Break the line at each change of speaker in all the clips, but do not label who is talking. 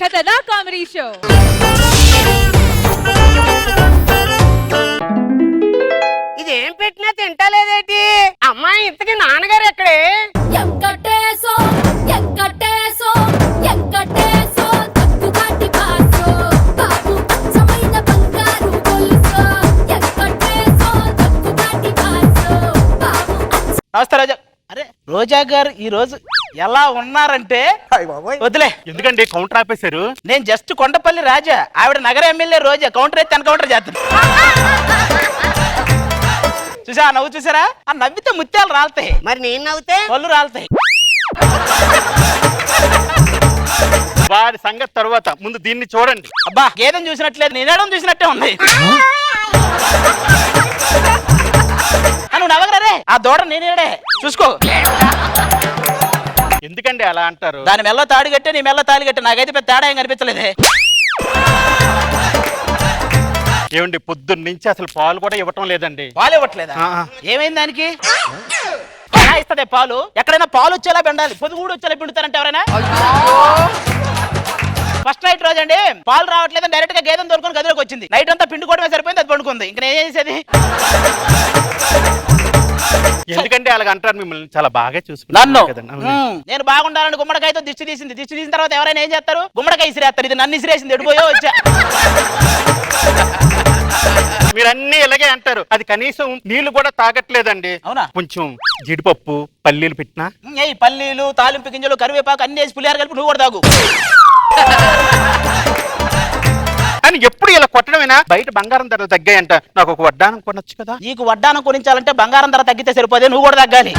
ఖతర్నాక్ comedy show.
ఇదేం పెట్టినా తింటలేదేటి? అమ్మాయి ఇంతకీ నాన్నగారు ఎక్కడే?
ఎంకటేశో ఎంకటేశో ఎంకటేశో తక్కుగాటి బాసో బాబు అచ్చమైన బంగారు గొలుసో ఎంకటేశో తక్కుగాటి బాసో బాబు.
నమస్తే రోజా. అరే రోజా గారు ఈ రోజు ఎలా ఉన్నారంటే వదిలే.
ఎందుకండి కౌంటర్ ఆపేశారు?
నేను జస్ట్ కొండపల్లి రాజా, ఆవిడ నగర ఎమ్మెల్యే రోజా. కౌంటర్ అయితే కౌంటర్ చేస్తుంది. చూసా నవ్వు చూసారా? ఆ నవ్వితే ముత్యాలు రాలుతాయి,
మరి నేను నవ్వుతే
పళ్ళు రాలుతాయి.
వారి సంగతి తర్వాత ముందు దీన్ని చూడండి.
అబ్బా గేదెం చూసినట్లేదు, నేనేడం చూసినట్టే ఉంది. నువ్వు నవ్వగలరే, ఆ దూడ నేనేడే చూసుకో.
ఎందుకండి అలా అంటారు?
దాని మెల్ల తాడు కట్టే, నీ మెల్ల తాళి కట్టే. నాకైతే పెద్ద తేడా ఏం కనిపించలేదే.
ఏమండి పొద్దున్న నుంచి అసలు పాలు కూడా ఇవ్వటం లేదండి.
పాలు ఇవ్వట్లేదా? ఏమైంది దానికి? ఎలా ఇస్తాడే పాలు? ఎక్కడైనా పాలు వచ్చేలా పిండాలి, పొదుగు కూడా వచ్చేలా పిండుతారంటే ఎవరైనా? ఫస్ట్ నైట్ రోజు అండి పాలు రావట్లేదు, డైరెక్ట్ గా గేదెను తోలుకొని గదిలోకి వచ్చింది. నైట్ అంతా పిండుకోవడమే సరిపోయింది, అది పండుకుంది. ఇంకా నేను ఏం చేసేది?
ఎందుకంటే అలాగ అంటారు మిమ్మల్ని చాలా బాగా
నన్ను
చూసుకున్నాను కదండి.
నేను బాగుండాలని గుమ్మడికాయతో దిష్టి తీసింది. దిష్టి తీసిన తర్వాత ఎవరైనా ఏం చేస్తారు? గుమ్మడికాయ ఇసిరేస్తారు. ఇది నన్ను ఇసిరేసింది, ఎడిపోయో వచ్చా.
మీరన్నీ ఇలాగే అంటారు. అది కనీసం నీళ్లు కూడా తాగట్లేదండి.
అవునా?
కొంచెం జీడిపప్పు పల్లీలు పెట్టినా
ఏ పల్లీలు, తాలింపు గింజలు, కరివేపాకు అన్ని వేసి పులిహార కలిపి నువ్వు కూడా తాగు.
అని ఎప్పుడు ఇలా కొట్టడమేనా? బయట బంగారం ధరలు తగ్గాయంట, నాకు ఒక వడ్డానం కొనొచ్చు కదా.
నీకు వడ్డానం కొనించాలంటే బంగారం ధర తగ్గితే సరిపోదే, నువ్వు కూడా తగ్గాలి.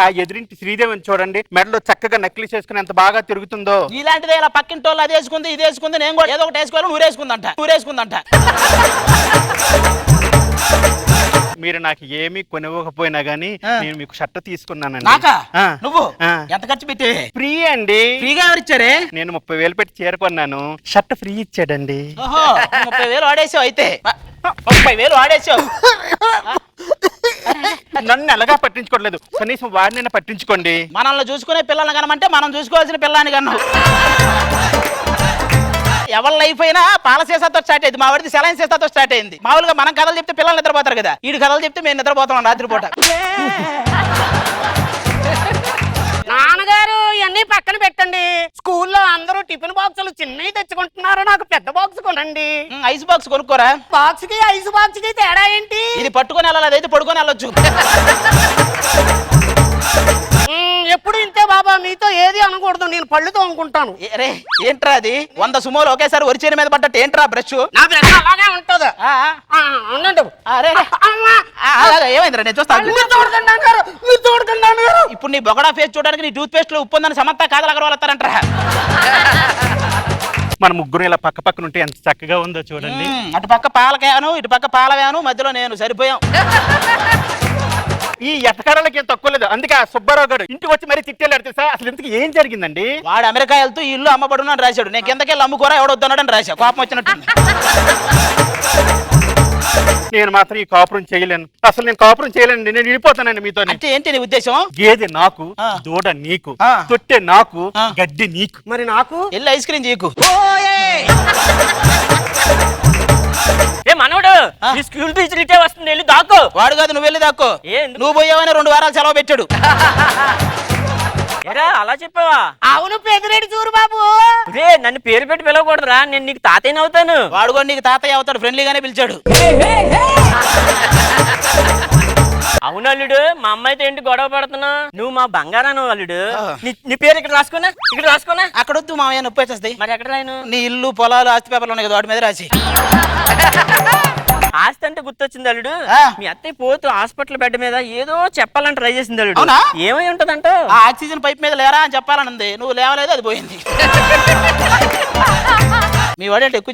ఆ ఎదురింటి శ్రీదేవిని చూడండి, మెడలో చక్కగా నక్లీస్ వేసుకుని ఎంత బాగా తిరుగుతుందో.
ఇలాంటిదే ఇలా పక్కింటి వాళ్ళు అది వేసుకుంది, ఇది వేసుకుంది, నేను కూడా ఏదో ఒకటి వేసుకోవాలి. ఊరేసుకుందంట.
మీరు నాకు ఏమీ కొనివ్వకపోయినా గానీ నేను మీకు షర్ట్ తీసుకున్నానండి.
నాకా?
ఆ.
నువ్వు
ఆ.
ఎంత ఖర్చు పెట్టి?
ఫ్రీ అండి.
ఫ్రీగా ఎవరిచ్చారే?
నేను 30,000 పెట్టి చీర కొన్నాను, షర్ట్ ఫ్రీ ఇచ్చాడండి.
ఓహో 30,000 వాడేసావు అయితే. 30,000 వాడేసావు.
నన్ను ఎలాగా పట్టించుకోవట్లేదు, కనీసం వాడినైనా పట్టించుకోండి.
మనల్ని చూసుకునే పిల్లల్ని కనమంటే మనం చూసుకోవాల్సిన పిల్లని కన్నావు. ఎవరి లైఫ్ అయినా పాల సీసాతో స్టార్ట్ అయింది, మా వాడిది సెలైన్ సీసాతో స్టార్ట్ అయింది. మామూలుగా మనం కథలు చెప్తే పిల్లలు నిద్రపోతారు కదా, వీడి కథలు చెప్తే మేము నిద్రపోతాం రాత్రిపూట.
నాన్నగారు ఇవన్నీ పక్కన పెట్టండి. స్కూల్లో అందరూ టిఫిన్ బాక్సులు చిన్నవి తెచ్చుకుంటున్నారు, నాకు పెద్ద బాక్స్ కొనండి.
ఐస్ బాక్స్ కొనుక్కోరా.
బాక్స్ కి ఐస్ బాక్స్ కి తేడా ఏంటి?
ఇది పట్టుకొని వెళ్ళాలి, అదైతే పడుకొని వెళ్ళొచ్చు.
ఎప్పుడు ఇంతే బాబా, మీతో ఏది అనకూడదు, నేను పళ్ళుతో అనుకుంటాను.
అరే ఏంట్రా అది? 100 సుమోలు ఒకేసారి వరిచేని మీద పడ్డట్టు ఏంట్రా బ్రష్?
నా బ్రష్ అలాగే ఉంటుందా? అవునండి.
ఏమైందిరా? నేను చూస్తాను. ఇప్పుడు నీ బొగడా ఫేస్ చూడడానికి నీ టూత్ పేస్ట్ లో ఉప్పు ఉందని సమంత కాదలు అగర్వాల్ వస్తారంటారా?
మన ముగ్గురు ఇలా పక్క పక్కన ఉంటే ఎంత చక్కగా ఉందో చూడండి.
అటు పక్క పాల క్యాను, ఇటు పక్క పాల వ్యాను, మధ్యలో నేను సరిపోయాం.
ఈ ఎటకారాలకి ఏం తక్కువ లేదు. అందుకే ఆ సుబ్బారావు గారు ఇంటికి వచ్చి మరీ తిట్టేళ్ళాడు తెలుసా. అసలు ఇంతకు ఏం జరిగిందండి?
వాడు అమెరికా వెళ్తూ ఈ ఇల్లు అమ్మబడును అని రాశాడు. నేను కిందకెళ్ళి అమ్ముకోరా ఎవడొద్దన్నాడని రాశా. కోపం వచ్చినట్టు.
నేను మాత్రం ఈ కాపురం చేయలేను. అసలు నేను కాపురం చేయలేనండి, నేను వెళ్ళిపోతానండి మీతో.
అంటే ఏంటి నీ ఉద్దేశం?
గేదె నాకు, దూడ నీకు, తొట్టె నాకు, గడ్డి నీకు.
మరి నాకు
వెళ్ళి ఐస్ క్రీమ్ చీకు.
ఏ మనోడు ఈ స్కూల్ టీచర్ ఇటే వస్తుంది, వెళ్ళి దాక్కో.
వాడు కాదు, నువ్వు వెళ్ళి దాక్కో.
ఏంది?
నువ్వు పోయావని 2 వారాలు సెలవు పెట్టాడు.
ఏరా అలా చెప్పావా?
అవును పెదిరెడ్డి చూరు బాబు.
రే నన్ను పేరు పెట్టి పిలవకూడదురా, నేను నీకు తాతయ్యని అవుతాను.
వాడు కూడా నీకు తాతయ్య అవుతాడు, ఫ్రెండ్లీగానే పిలిచాడు.
అవును అల్లుడు, మా అమ్మాయితో ఏంటి గొడవ పడుతున్నా? నువ్వు మా బంగారాను అల్లుడు. నీ పేరు ఇక్కడ రాసుకున్నా, ఇక్కడ రాసుకున్నా.
అక్కడ వద్దు మామయ్య, నొప్పి వచ్చేస్తాయి.
మరి ఎక్కడ రాయను?
నీ ఇల్లు పొలాలు ఆస్తి పేపర్లు ఉన్నాయి కదా, వాటి మీద రాసి.
ఆస్తి అంటే గుర్తొచ్చింది అల్లుడు,
ఆ.
మీ అత్తయ్య పోతూ హాస్పిటల్ బెడ్ మీద ఏదో చెప్పాలని ట్రై చేసింది అల్లుడు.
అవునా?
ఏమై ఉంటదంట?
ఆ ఆక్సిజన్ పైప్ మీద లేరా అని చెప్పాలనుంది, నువ్వు లేవలేదు, అది పోయింది. మీ వాడు ఎక్కువ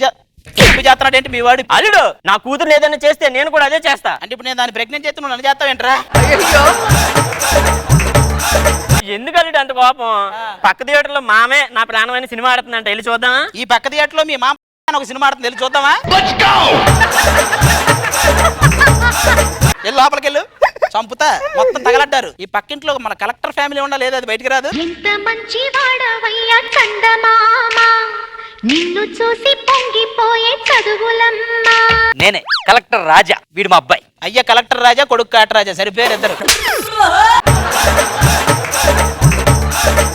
చేస్తున్నాడు ఏంటి మీ వాడు?
అల్లుడు నా కూతురు ఏదైనా చేస్తే నేను కూడా అదే చేస్తా.
అంటే ఇప్పుడు నేను దాన్ని ప్రెగ్నెంట్ చేస్తే నువ్వు నన్ను చేస్తావేంట్రా?
ఎందుకు అల్లుడు అంత కోపం? పక్క థియేటర్ లో మామే నా ప్రాణమైన సినిమా ఆడుతుందంట, వెళ్ళి చూద్దామా?
ఈ పక్క థియేటర్లో మీ మామ ఒక సినిమా ఆడుతుంది, వెళ్ళి చూద్దామా? వెళ్ళి లోపలికి వెళ్ళు. చంపుతా మొత్తం తగలడ్డారు. ఈ పక్కింట్లో మన కలెక్టర్ ఫ్యామిలీ ఉండాలి, లేదు అది బయటికి రాదు.
ఎంత మంచి వాడవయ్యా చందమామ, నిన్ను చూసి పొంగిపోయే చదువులమ్మా.
నేనే కలెక్టర్ రాజా, వీడు మా అబ్బాయి.
అయ్యా కలెక్టర్ రాజా, కొడుకు కాట రాజా, సరిపోయారు ఇద్దరు.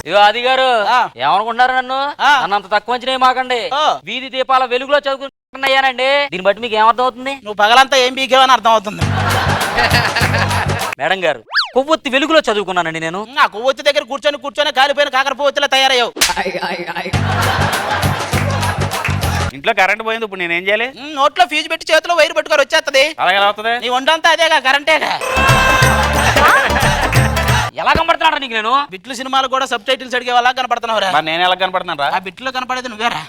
ఇగో అది గారు
ఆ.
ఏమనుకుంటారు నన్ను?
ఆ.
నన్నంత తక్కువ అంచనా మాకండి.
ఓ.
వీధి దీపాల వెలుగులో చదువుకుంటున్నాయానండి. దీన్ని బట్టి మీకు ఏమర్థం అవుతుంది?
నువ్వు పగలంతా ఏం బీకేవని అర్థం అవుతుంది.
మేడం గారు, కొవ్వొత్తి వెలుగులో చదువుకున్నానండి నేను.
ఆ కొవ్వొత్తి దగ్గర కూర్చొని కాలిపోయిన కాకర పువ్వొత్తిలా తయారయ్యావు.
ఇంట్లో కరెంట్ పోయింది, ఇప్పుడు నేనేం చేయాలి?
నోట్లో ఫీజు పెట్టి చేతిలో వైరు పట్టుకొని వచ్చేస్తది.
అలాగే ఎలా అవుతుంది?
నీ వండంతా అదేగా, కరెంటేగా.
ఎలా కనబడుతున్నారా నీకు నేను?
బిట్లు సినిమాలు కూడా సబ్ టైటిల్స్ అడిగే వాళ్ళ కనపడుతున్నావురా.
మరి నేను ఎలా కనపడుతున్నాను రా?
ఆ బిట్లో కనపడేది నువ్వేరా.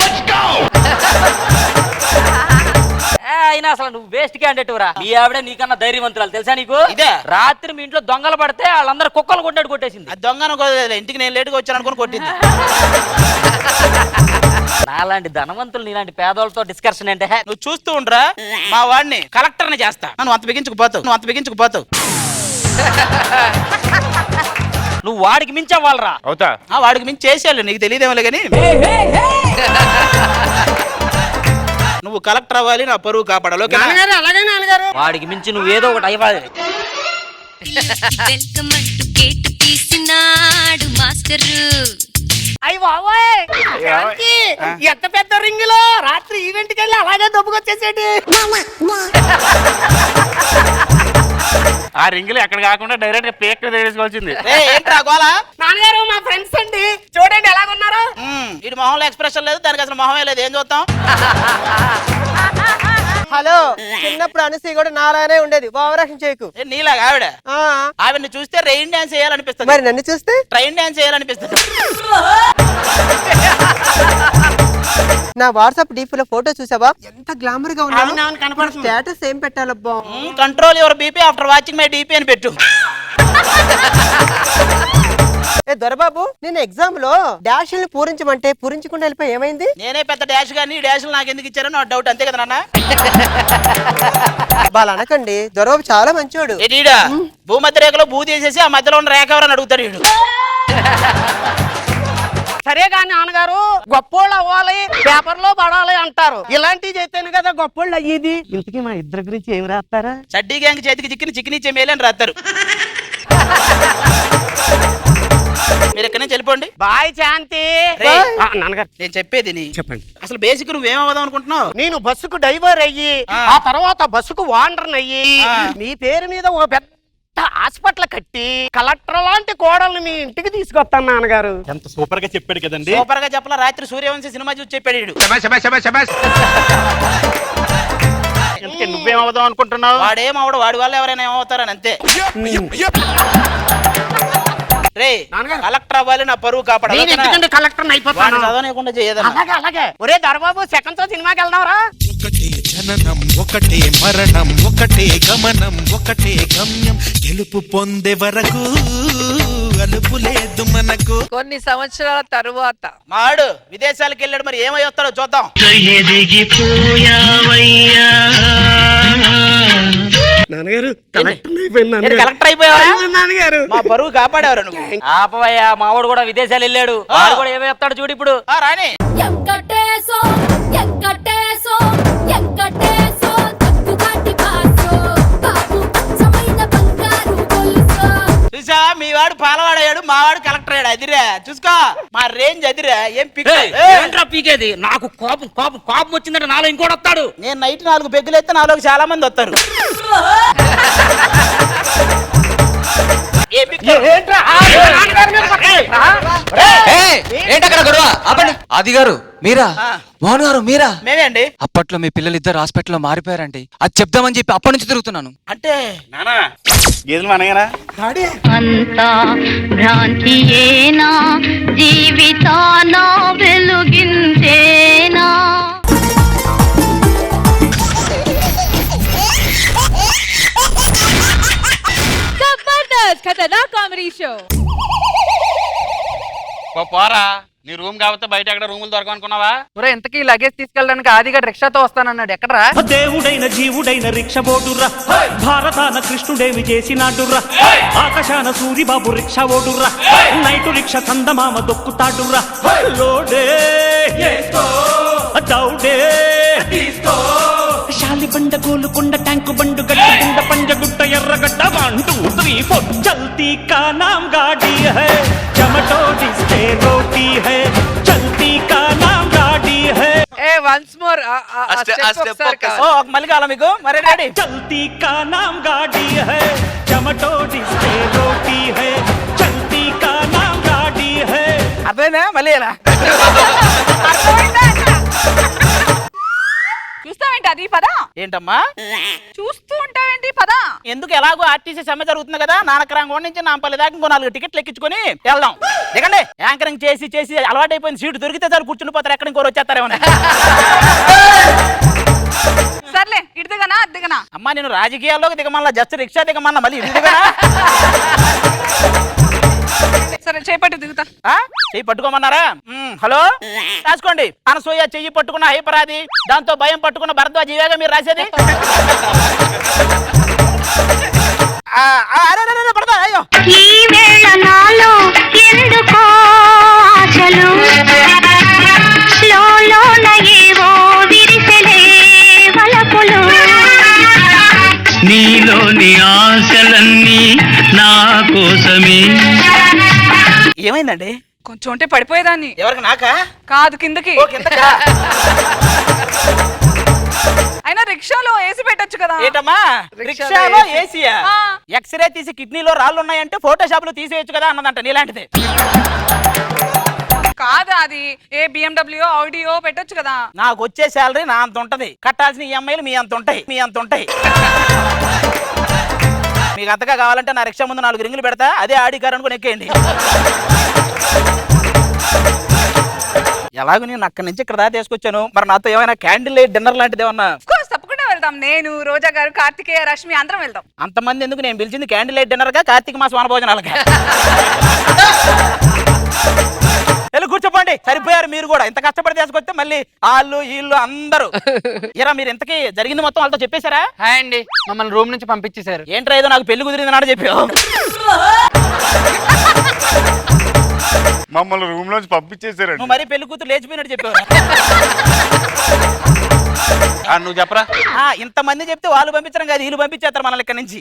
అయినా అసలు నువ్వు వేస్ట్ క్యాండిడేట్ రా. మీ ఆవిడ నీకన్నా ధైర్యవంతురాలు తెలుసా నీకు?
ఇదే.
రాత్రి మీ ఇంట్లో దొంగలు పడితే వాళ్ళందరూ కుక్కలు కొట్టినట్టు కొట్టేసింది.
ఆ దొంగను ఇంటికి నేను లేటుగా వచ్చాను అనుకుని కొట్టింది.
నాలాంటి ధనవంతులు నీలాంటి పేదోళ్ళతో డిస్కషన్ అంటే
నువ్వు చూస్తూ ఉండరా, మా వాడిని కలెక్టర్ని చేస్తా. నువ్వు అంత బిగించుకుపోతావు.
నువ్వు వాడికి మించవ్వాలరా.
అవుతా?
వాడికి మించి చేసేయాలి, నీకు తెలియదేమోలే కానీ. నువ్వు కలెక్టర్ అవ్వాలి, నా పరువు కాపాడాలి.
నాన్నగారు అలాగే నాన్నగారు.
వాడికి మించి నువ్వు ఏదో ఒకటి అయ్యాలి.
వెల్కమ్ అంటూ గేట్ తీసినాడు మాస్టరు.
అయ్యి బాబోయ్, శాంతి, ఎంత పెద్ద రింగులో రాత్రి ఈవెంట్కి వెళ్ళి అలాగే దొబ్బుకొచ్చేసేటి.
ఆ రింగులు ఎక్కడ కాకుండా డైరెక్ట్ గా పేక్ తీసుకోవాల్సింది.
ఏంట్రా గోలా?
నాన్నగారు మా ఫ్రెండ్స్ అండి, చూడండి ఎలాగున్నారు.
ఇటు మొహంలో ఎక్స్ప్రెషన్ లేదు, దానికి అసలు మొహమే లేదు. ఏం చూస్తాం?
హలో, చిన్నప్పుడు అనసీ కూడా నాలానే ఉండేది, ఓవరాక్షన్ చేయకు.
నీలాగా ఆవిడ.
ఆ,
ఆవిడని చూస్తే రెయిన్ డాన్స్ చేయాలనిపిస్తుంది,
మరి నన్ను చూస్తే
ట్రైన్ డాన్స్ చేయాలనిపిస్తుంది.
నా వాట్సాప్ డీపీ లో ఫోటో చూసావా? ఎంత గ్లామర్ గా ఉన్నాను.
అవునవును, కనపడుతుంది.
స్టేటస్ ఏం పెట్టాలబ్బా?
Control your BP after watching my DP అని పెట్టు.
ఏ దొరబాబు, నేను ఎగ్జామ్ లో డాష్ని పూరించమంటే పూరించకుండా వెళ్ళిపోయి ఏమైంది?
నేనే పెద్ద డాష్ గానీ డాష్లు నాకు ఎందుకు ఇచ్చారో నా డౌట్, అంతే కదా నాన్న.
వాళ్ళు అనకండి, దొరబాబు చాలా మంచివాడు.
ఏడీడా భూమధ్య రేఖలో భూ తీసేసి ఆ మధ్యలో ఉన్న రేఖ ఎవరని అడుగుతాడు వీడు.
సరే కానీ నాన్నగారు, గొప్పోళ్ళు అవ్వాలి, పేపర్ లో పడాలి అంటారు. ఇలాంటివి చేస్తేనే కదా గొప్పోళ్ళు అయ్యేది. ఇంతకీ మా ఇద్దరి గురించి ఏమి రాస్తారా?
చడ్డీ గ్యాంగ్ చేతికి చిక్కిని ఇచ్చే మేలు అని రాస్తారు. మీరు ఎక్కడి నుంచి వెళ్ళిపోండి.
బాయ్ శాంతి.
రేయ్,
నాన్నగారు
నేను చెప్పేది
చెప్పండి.
అసలు బేసిక్ నువ్వేమవుదాం అనుకుంటున్నావు?
నేను బస్సుకు డ్రైవర్ అయ్యి ఆ తర్వాత బస్సుకు వాండర్ అయ్యి మీ పేరు మీద ఓ పెద్ద హాస్పిటల్ కట్టి కలెక్టర్ లాంటి కోడల్ని మీ ఇంటికి తీసుకొస్తాను నాన్నగారు.
ఎంత సూపర్ గా చెప్పాడు కదండి.
సూపర్ గా చెప్పలా, రాత్రి సూర్యవంశీ సినిమా చూసి చెప్పాడు వీడు.
ఎందుకే నువ్వేమవుదాం అనుకుంటున్నావు?
వాడేమవడు, వాడి వల్ల ఎవరైనా ఏమవుతారని అంతే. రే కలెక్టర్ అవ్వాలి, నా పరువు కాపాడాలి.
నేను ఎందుకంటే కలెక్టర్ అయిపోతాను.
చదవనీయకుండా చేయదు.
అలాగే ఒరే దొరబాబు, సెకండ్ షో సినిమాకి వెళ్దాంరా.
ఒకటే జననం, ఒకటే మరణం, ఒకటే గమనం, ఒకటే గమ్యం. గెలుపు పొందే వరకు అలుపు లేదు మనకు.
కొన్ని సంవత్సరాల తరువాత
మాడు విదేశాలకు వెళ్ళాడు, మరి ఏమై వస్తాడో చూద్దాం.
నాన్నగారు
కలెక్టర్ అయిపోయావా?
నాన్నగారు
మా పరువు కాపాడేవారు నువ్వు.
ఆపవయ్యా, మావాడు కూడా విదేశాలు వెళ్ళాడు. వాడు కూడా ఏమో చెప్తాడు చూడు ఇప్పుడు.
రాని
ఎంకటేశో ఎంకటేశో ఎంకటేశో తక్కుగాటి బాసో బాబు అచ్చమైన బంగారు గొలుసో.
చూసా, మీ వాడు పాలవాడయ్యాడు, మా వాడు కలెక్టర్ అయ్యాడు. అదిరా చూసుకో, మా రేంజ్ అదిరా. ఏం పిక్
ఏంట్రా పీకేది? నాకు కోపం కోపం కోపం వచ్చిందంటే నాలో ఇంకోటి వస్తాడు.
నేను నైట్ 4 పెగ్గులు ఎత్తే నాలోకి చాలా మంది వస్తారు.
ఏంటక్కడ గొడవ? ఆపండి. ఆది గారు మీరా? మోహన్ గారు మీరా?
మేమే అండి.
అప్పట్లో మీ పిల్లలు ఇద్దరు హాస్పిటల్లో మారిపోయారండి. అది చెప్దామని చెప్పి అప్పటి నుంచి తిరుగుతున్నాను.
అంటే
నానా గేదెలు మనగనా?
అంతా భ్రాంతియేనా, జీవితాన వెలుగించేనా.
Jabardasth Khatarnak comedy show.
పోరా, నీ రూమ్ కాకపోతే బయట ఎక్కడ రూములు దొరకనుకున్నావా?
ఒరే ఇంతకీ లగేజ్ తీసుకెళ్ళడానికి ఆదిగా రిక్షాతో వస్తానన్నాడు, ఎక్కడరా?
దేవుడైన జీవుడైన రిక్ష బోడుర్రా, భారతాన కృష్ణుడేమి చేసినాడుర్రా, ఆకాశాన సూరిబాబు రిక్ష ఓడుర్రా, నైటు రిక్ష చందమామ దొక్కుతాడుర్రా, లోడే దౌడే శాలి బండ గోలుకొండ ట్యాంకు బండు గడ్డ కుండ పంజగుట్ట ఎర్రగడ్డ 1 2 3 4 చల్తీ కా నామ్ గాడి హై చమటో డిస్తే రోటీ హై చల్తీ కా నామ్ గాడి హై
ఏ వన్స్ మోర్
ఓ మళ్ళీ కావాలా మీకు? మరి రెడీ.
चलती का नाम गाड़ी है चमटो डिस्टे रोटी है चलती का नाम गाड़ी है
అర్థమైందా? మళ్ళీ ఇలా
చూస్తావేంటి అది పదా?
ఏంటమ్మా
చూస్తూ ఉంటావేంటి పదా?
ఎందుకు ఎలాగో ఆర్టీసీ సమ్మె జరుగుతుంది కదా, నానకరంగోడ నుంచి నాంపల్లి దాకా ఇంకో 4 టికెట్లు ఎక్కించుకొని వెళ్దాం. దిగండి. యాంకరింగ్ చేసి చేసి అలవాటైపోయింది, సీటు దొరికితే చాలు కూర్చుని పోతారు, ఎక్కడ ఇంకోరు వచ్చేస్తారేమో.
సర్లే ఇటు దిగనా అది దిగనా?
అమ్మా నేను రాజకీయాల్లోకి దిగమల్లా, జస్ట్ రిక్షా దిగమన్నా, మళ్ళీ ఇది దిగనా?
సరే చేపట్టి దిగుతా.
చెయ్యి పట్టుకోమన్నారా? హలో రాసుకోండి. అనసూయ చెయ్యి పట్టుకున్న హైపరాది, దాంతో భయం పట్టుకున్న భరద్వాజ్, ఇవేగా మీరు రాసేది? అయ్యో
ఈ వేళ నాలో ఎందుకో ఆశలు లోలోన ఏవో విరిసెలే వలపులు
నీలోని ఆశలన్నీ నా కోసమే.
ఏమైందండి?
కొంచెం ఉంటే పడిపోయేదాన్ని.
ఎవరికి? నాకా?
కాదు కిందకి.
ఓ, కిందకా?
అయినా రిక్షాలో ఏసీ పెట్టొచ్చు కదా.
ఏంటమ్మా రిక్షాలో ఏసీయా? ఎక్స్రే తీసి కిడ్నీలో రాళ్ళు ఉన్నాయంటే ఫోటోషాప్ లో తీసేయచ్చు కదా అన్నదంట నీలాంటిది.
కాదు అది ఏ బిఎండబ్ల్యూ ఆడియో పెట్టొచ్చు కదా.
నాకు వచ్చే శాలరీ నా అంత ఉంటది, కట్టాల్సిన ఈఎంఐలు మీ అంత ఉంటాయి, మీ అంత ఉంటాయి. మీకు అంతగా కావాలంటే నా రిక్షా ముందు 4 రింగులు పెడతా, అదే ఆడి కారు అనుకుని ఎక్కేయండి. ఎలాగో నేను అక్కడి నుంచి ఇక్కడ దాకా తీసుకొచ్చాను, మరి నాతో ఏమైనా క్యాండిల్ లైట్ డిన్నర్ లాంటిది ఏమన్నా?
తప్పకుండా వెళ్దాం. నేను రోజా గారు కార్తికేయ రష్మి అందరం వెళ్దాం.
అంతమంది ఎందుకు? నేను పిలిచింది క్యాండిల్ లైట్ డిన్నర్ గా, కార్తీక మాసం వనభోజనాలుగా. వెళ్ళి కూర్చోపోండి, సరిపోయారు మీరు కూడా. ఇంత కష్టపడి తీసుకొస్తే మళ్ళీ వాళ్ళు వీళ్ళు అందరూ. ఇరా మీరు ఇంతకీ జరిగింది మొత్తం వాళ్ళతో చెప్పేశారా?
హాయ్ అండి, మమ్మల్ని రూమ్ నుంచి పంపించేశారు.
ఏంట్రా ఏదో నాకు పెళ్లి కుదిరింది నాడు చెప్పావు.
మమ్మల్ని రూమ్ లోంచి పంపించేసారండి.
నువ్వు మరీ పెళ్లి కూతురు లేచిపోయినట్టు చెప్పావు.
నువ్వు చెప్పరా?
ఇంతమంది చెప్తే వాళ్ళు పంపించడం కాదు, వీళ్ళు పంపించేస్తారు మనల్ని ఇక్కడ నుంచి.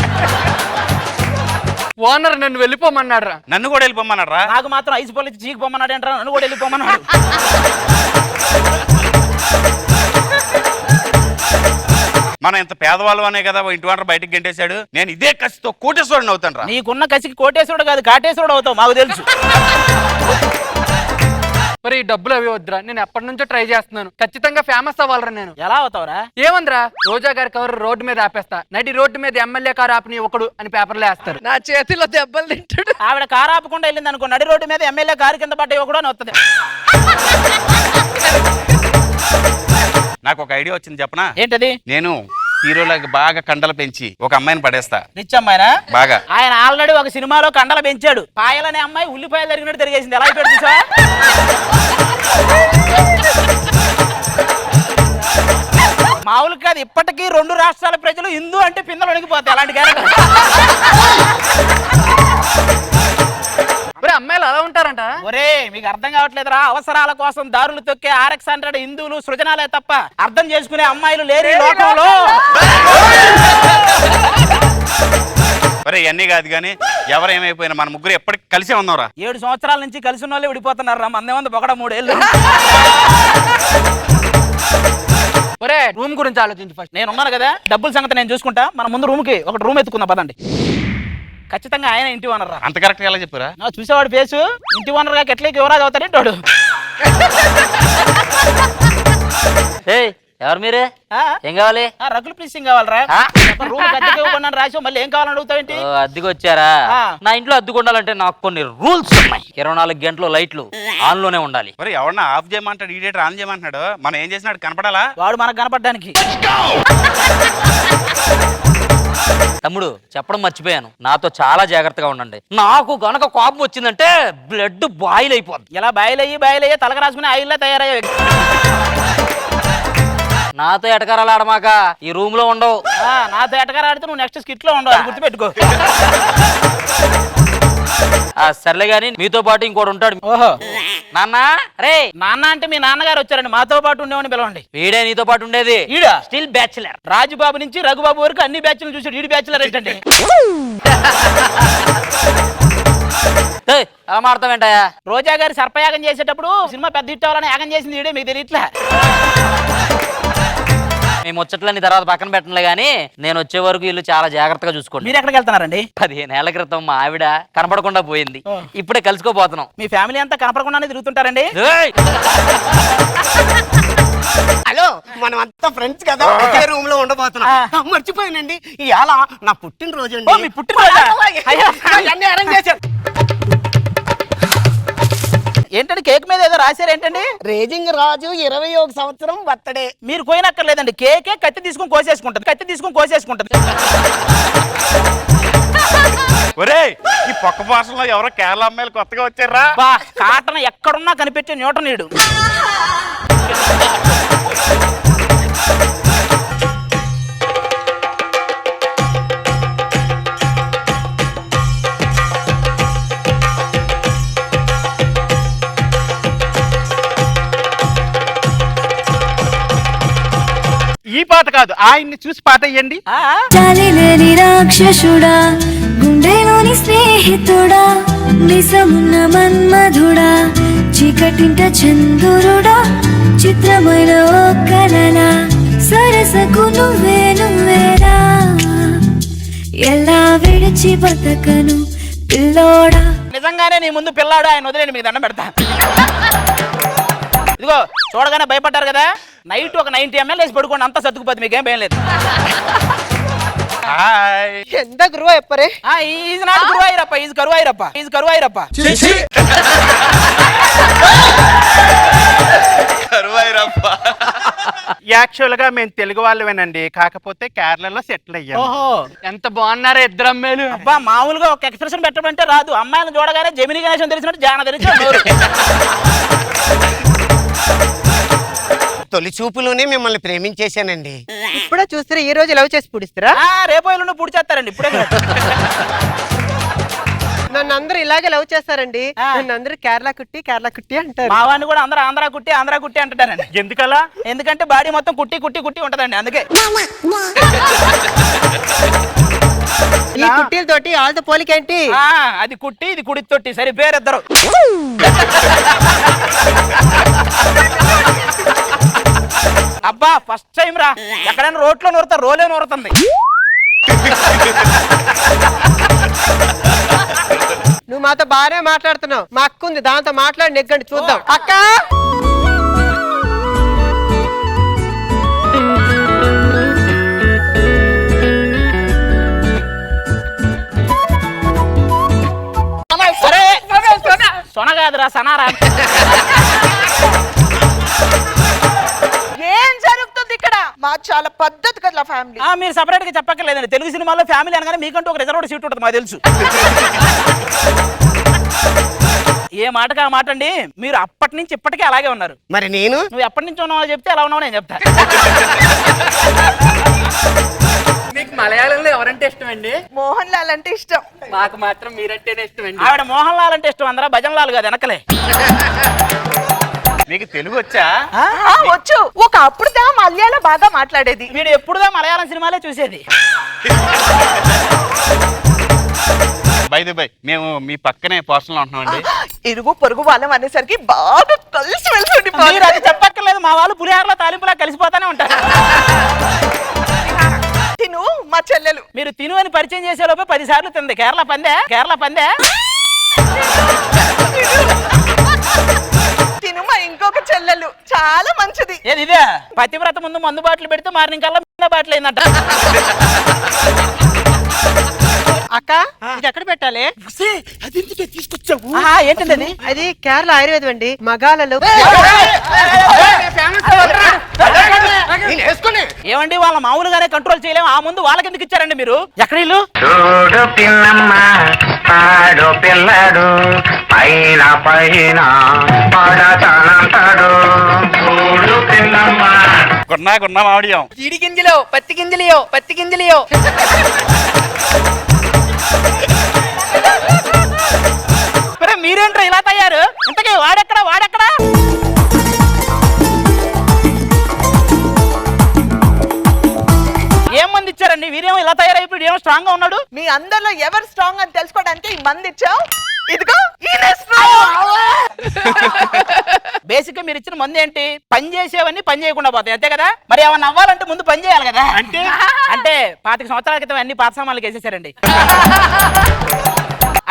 ఓనర్ నన్ను వెళ్ళిపోమన్నాడు రా.
నన్ను కూడా వెళ్ళిపోమన్నాడు రా.
నాకు మాత్రం ఐసు పొలిచి చీకి పొమ్మన్నాడు ఏంట్రా, నన్ను కూడా వెళ్ళిపోమన్నాడు.
మనం ఇంత పేదవాళ్ళం అనే కదా ఇంటి వాటర్ బయటకు గంటేశాడు. నేను ఇదే కసితో కోటేశ్వరుని అవుతాను రా.
నీకున్న కసికి కోటేశ్వరుడు కాదు కాటేశ్వరుడు అవుతావు, మాకు తెలుసు.
మరి ఈ డబ్బులు అవి వద్దురా, నేను ఎప్పటి నుంచో ట్రై చేస్తున్నాను, ఖచ్చితంగా ఫేమస్ అవ్వాలరా. నేను
ఎలా అవుతావురా?
ఏమందిరా, రోజా గారి కవర్ రోడ్డు మీద ఆపేస్తా, నడి రోడ్డు మీద ఎమ్మెల్యే కారు ఆపని ఒకడు అని పేపర్లో వేస్తారు.
నా చేతిలో దెబ్బలు తింటాడు.
ఆవిడ కారు ఆపకుండా వెళ్ళింది అనుకో, నడి రోడ్డు మీద ఎమ్మెల్యే కారు కింద పడ్డ ఒకడు అని వస్తుంది.
నాకు ఒక ఐడియా వచ్చింది చెప్పనా?
ఏంటది?
నేను హీరోలకు బాగా కండలు పెంచి ఒక అమ్మాయిని పడేస్తా.
రిచ్ అమ్మాయినా?
బాగా.
ఆయన ఆల్రెడీ ఒక సినిమాలో కండలు పెంచాడు. పాయలనే అమ్మాయి ఉల్లిపాయలు తిరిగినట్టు తిరిగేసింది. ఎలా అయిపోయాడు చూసా? మామూలు కాదు, ఇప్పటికీ 2 రాష్ట్రాల ప్రజలు హిందూ అంటే పిందలు వణికిపోతాయి అలాంటి క్యారెక్టర్.
అమ్మాయిలు అలా ఉంటారంట.
ఒరే మీకు అర్థం కావట్లేదురా, అవసరాల కోసం దారులు తొక్కే RX100 హిందువులు సృజనాలే తప్ప అర్థం చేసుకునే అమ్మాయిలు లేరు ఈ లోకంలో.
ఒరే ఇవన్నీ కాదు కానీ ఎవరేమైపోయినా మన ముగ్గురు ఎప్పటికి కలిసే ఉన్నారా?
7 సంవత్సరాల నుంచి కలిసి ఉన్న వాళ్ళే విడిపోతున్నారు రా. మందేమంది బొకడ 3 ఏళ్ళు.
ఒరే రూమ్ గురించి ఆలోచించు ఫస్ట్.
నేను ఉన్నాను కదా, డబ్బుల సంగతి నేను చూసుకుంటా. మన ముందు రూమ్కి ఒక రూమ్ ఎత్తుకుందాం పదండి. ఖచ్చితంగా ఆయన ఇంటి ఓనర్ రా.
అంత కరెక్ట్ ఎలా చెప్పారా?
చూసేవాడు ఫేసు ఇంటి ఓనర్ గా ఎట్లకి యువరాజు అవుతాడేంటాడు.
ఎవరు మీరే? ఏం కావాలి?
రకులు ప్లీసింగ్ కావాలరా. రూమ్ అద్దెకి ఇవ్వమని రాసి మళ్ళీ ఏం కావాలని అడుగుతావేంటి?
అద్దెకి వచ్చారా? నా ఇంట్లో అద్దెకు ఉండాలంటే నాకు కొన్ని రూల్స్ ఉన్నాయి. 24 గంటలు లైట్లు ఆన్ లోనే ఉండాలి.
మరి ఎవరన్నా ఆఫ్ చేయమంటాడు, ఈడేటర్ ఆన్ చేయమంటున్నాడు. మనం ఏం చేసినాడు కనపడాలా?
వాడు మనకు కనపడడానికి.
తమ్ముడు చెప్పడం మర్చిపోయాను, నాతో చాలా జాగ్రత్తగా ఉండండి. నాకు గనక కోపం వచ్చిందంటే బ్లడ్ బాయిల్ అయిపోద్ది.
ఇలా బాయిలయ్యి తలక రాసుకుని ఆయిల్లా తయారయ్యే
నాతో ఎటకారాలు ఆడమాక, ఈ రూమ్ లో ఉండవు.
నాతో ఎటకారు ఆడితే నువ్వు నెక్స్ట్ స్కిట్ లో ఉండవు, అది గుర్తుపెట్టుకో.
సర్లే గాని మీతో పాటు ఇంకోటి ఉంటాడు.
ఓహో,
నాన్న రే.
నాన్న అంటే మీ నాన్నగారు వచ్చారండి, మాతో పాటు ఉండేవాడిని పిలవండి.
వీడే నీతో పాటు ఉండేది,
ఈడ
స్టిల్ బ్యాచులర్.
రాజుబాబు నుంచి రఘుబాబు వరకు అన్ని బ్యాచ్లు చూసాడు, ఈడు బ్యాచులర్ ఏంటండి?
అలా మాడతావేంటయా?
రోజా గారి సర్పయాగం చేసేటప్పుడు సినిమా పెద్ద హిట్ అవ్వాలని యాగం చేసింది ఈడే, మీకు తెలియట్లే.
మేము ముచ్చట్లన్నీ తర్వాత పక్కన పెట్టలే గానీ నేను వచ్చే వరకు ఇల్లు చాలా జాగ్రత్తగా చూసుకోండి.
మీరు ఎక్కడికి వెళ్తున్నారండి?
15 ఏళ్ల క్రితం మా ఆవిడ కనపడకుండా పోయింది, ఇప్పుడే కలుసుకోబోతున్నాం.
మీ ఫ్యామిలీ అంతా కనపడకుండానే తిరుగుతుంటారండి?
హలో, మనం అంతా ఫ్రెండ్స్ కదా, ఒకే రూమ్ లో ఉండబోతున్నాం. మర్చిపోయానండి, ఇవాళ నా పుట్టినరోజు అండి.
మీ పుట్టినరోజా?
అన్నీ అరేంజ్ చేశారు.
ఏంటండి కేక్ మీద ఏదో రాశారు ఏంటండి?
రేజింగ్ రాజు 21 సంవత్సరం బర్త్డే.
మీరు కోయినక్కర్లేదండి, కేకే కత్తి తీసుకుని కోసేసుకుంటది.
ఒరేయ్, ఈ పక్క భాషలో ఎవరో కేరళ అమ్మాయిలు కొత్తగా వచ్చారా?
బా, కాటన ఎక్కడున్నా కనిపెట్టే న్యూటన్ నీడు.
ఈ పాట కాదు, ఆయన్ని చూసి పాట వేయండి.
చాలిలేని రాక్షసుడా, గుండెలోని స్నేహితుడా, నిజమున్న మన్మధుడా, చీకటింట చంద్రుడా, చిత్రమైన ఓ కలలా, సరసకు నువ్వేరా, ఎలా విడిచి బతకను పిల్లోడా.
నిజంగానే నీ ముందు పిల్లాడు, ఆయన వదిలేండి, మీకు దండం పెడతా. ఇదిగో చూడగానే భయపడ్డారు కదా, నైట్ ఒక 90 ml వేసి పడుకోండి, అంతా సర్దుకుపోద్ది, మీకేం భయం లేదు.
ఎంత గురువా ఎప్పరే?
Is not Guruvayurappa, is Karuvayurappa.
Actual గా మేము తెలుగు వాళ్ళమేనండి, కాకపోతే కేరళలో సెటిల్ అయ్యాం.
ఓహో,
ఎంత బాగున్నారా ఇద్దరు అమ్మాయిలు.
అబ్బా, మామూలుగా ఒక ఎక్స్ప్రెషన్ పెట్టమంటే రాదు, అమ్మాయిని చూడగానే జమిని గణేశం తెలిసినట్టు జాన తెలిసి
తొలి చూపులోనే మిమ్మల్ని ప్రేమించేశానండి.
ఇప్పుడే చూస్తారా? ఈ రోజు లవ్ చేసి పుడిస్తారా?
రేపు ఎల్లుండి పూడి చేస్తారండి, ఇప్పుడే.
నన్ను అందరూ ఇలాగే లవ్ చేస్తారండి, నన్ను అందరూ కేరళ కుట్టి అంటారు.
మా వాడిని కూడా అందరూ ఆంధ్ర కుట్టి అంటారండి.
ఎందుకలా?
ఎందుకంటే బాడీ మొత్తం కుట్టి ఉంటదండి, అందుకే.
ఈ కుట్టీలతోటి వాళ్ళతో పోలికేంటి?
అది కుట్టి, ఇది కుడి తొట్టి, సరే పేరిద్దరు. అబ్బా, ఫస్ట్ టైం రా, ఎక్కడైనా రోడ్లో నూరుతా, రోలే నూరుతుంది.
నువ్వు మాతో బాగానే మాట్లాడుతున్నావు, మా అక్క ఉంది, దాంతో మాట్లాడి నెగ్గండి చూద్దాం. అక్క,
సొన కాదురా, సనారా.
ఏం జరుగుతుంది ఇక్కడ? మా చాలా పద్ధతి కదా ఫ్యామిలీ.
మీరు సపరేట్ గా చెప్పక్కర్లేదండి, తెలుగు సినిమాలో ఫ్యామిలీ అనగానే మీకంటూ ఒక రిజర్వ్డ్ సీట్ ఉంటుంది, మాకు తెలుసు. ఏ మాటగా ఆ మాట అండి, మీరు అప్పటి నుంచి ఇప్పటికే అలాగే ఉన్నారు.
మరి నేను?
నువ్వు ఎప్పటి నుంచి ఉన్నావో చెప్తే ఎలా ఉన్నావో నేను చెప్తా.
మీకు మలయాళంలో ఎవరంటే ఇష్టం అండి?
మోహన్ లాల్ అంటే ఇష్టం.
మాకు మాత్రం మీరంటేనే ఇష్టం అండి.
ఆవిడ మోహన్ లాల్ అంటే ఇష్టం, అందరా భజన్ లాల్ కాదు, వెనకలే.
మీకు తెలుగు వచ్చా?
వచ్చు, ఒక అప్పుడుదా మలయాళం బాగా మాట్లాడేది.
వీడు ఎప్పుడుదా మలయాళం సినిమాలే చూసేది.
బై మేము మీ పక్కనే పోస్టల్ ఉంటున్నామండి.
ఇరుగు పొరుగు వాళ్ళం అనేసరికి బాగా కలిసి వెళ్తుంది.
మీరు అది చెప్పక్కర్లేదు, మా వాళ్ళు పులిహారలో తాలింపులా కలిసిపోతానే ఉంటారు.
తిను మా చెల్లెలు.
మీరు తిను అని పరిచయం చేసే లోపే 10 సార్లు తింది. కేరళ పందే.
తిను మా ఇంకొక చెల్లెలు, చాలా మంచిది.
ఏది ఇదే? పతివ్రత ముందు మందు బాటలు పెడితే మార్నింగ్ కల్లా బాటలు అయిందంట.
అక్క ఇది ఎక్కడ పెట్టాలి?
అది ఎందుకే తీసుకొచ్చావు?
ఏంటండి అది?
అది కేరళ ఆయుర్వేదం అండి, మగాలలో.
ఏమండి వాళ్ళ మామూలుగానే కంట్రోల్ చేయలేము, ఆ ముందు వాళ్ళకి ఎందుకు ఇచ్చారండి మీరు? ఎక్కడ ఇల్లు?
చూడు పిల్లమ్మ పాడు పిల్లడు పైన పైన పడతానంటాడు. చూడు పిల్లమ్మ
కొన్నా మామిడియం.
జీడి గింజలు పత్తి గింజలియో పత్తి గింజలియో.
మీరేంట్రా ఇలా తయారు? ఇంతకీ వాడెక్కడా? ఏం మంది ఇచ్చారండి? వీరేమో ఇలా తయారైపోయి ఏమో స్ట్రాంగ్ గా ఉన్నాడు.
మీ అందరిలో ఎవరు స్ట్రాంగ్ అని తెలుసుకోవడానికి ఈ మంది ఇచ్చావు. ఇదిగో
బేసిక్ గా మీరు ఇచ్చిన మంది ఏంటి? పని చేసేవన్నీ పని చేయకుండా పోతాయి, అంతే కదా? మరి ఏమన్నా అవ్వాలంటే ముందు పని చేయాలి కదా. అంటే 25 సంవత్సరాల క్రితం అన్ని పాత సామాన్లు వేసేసారండి.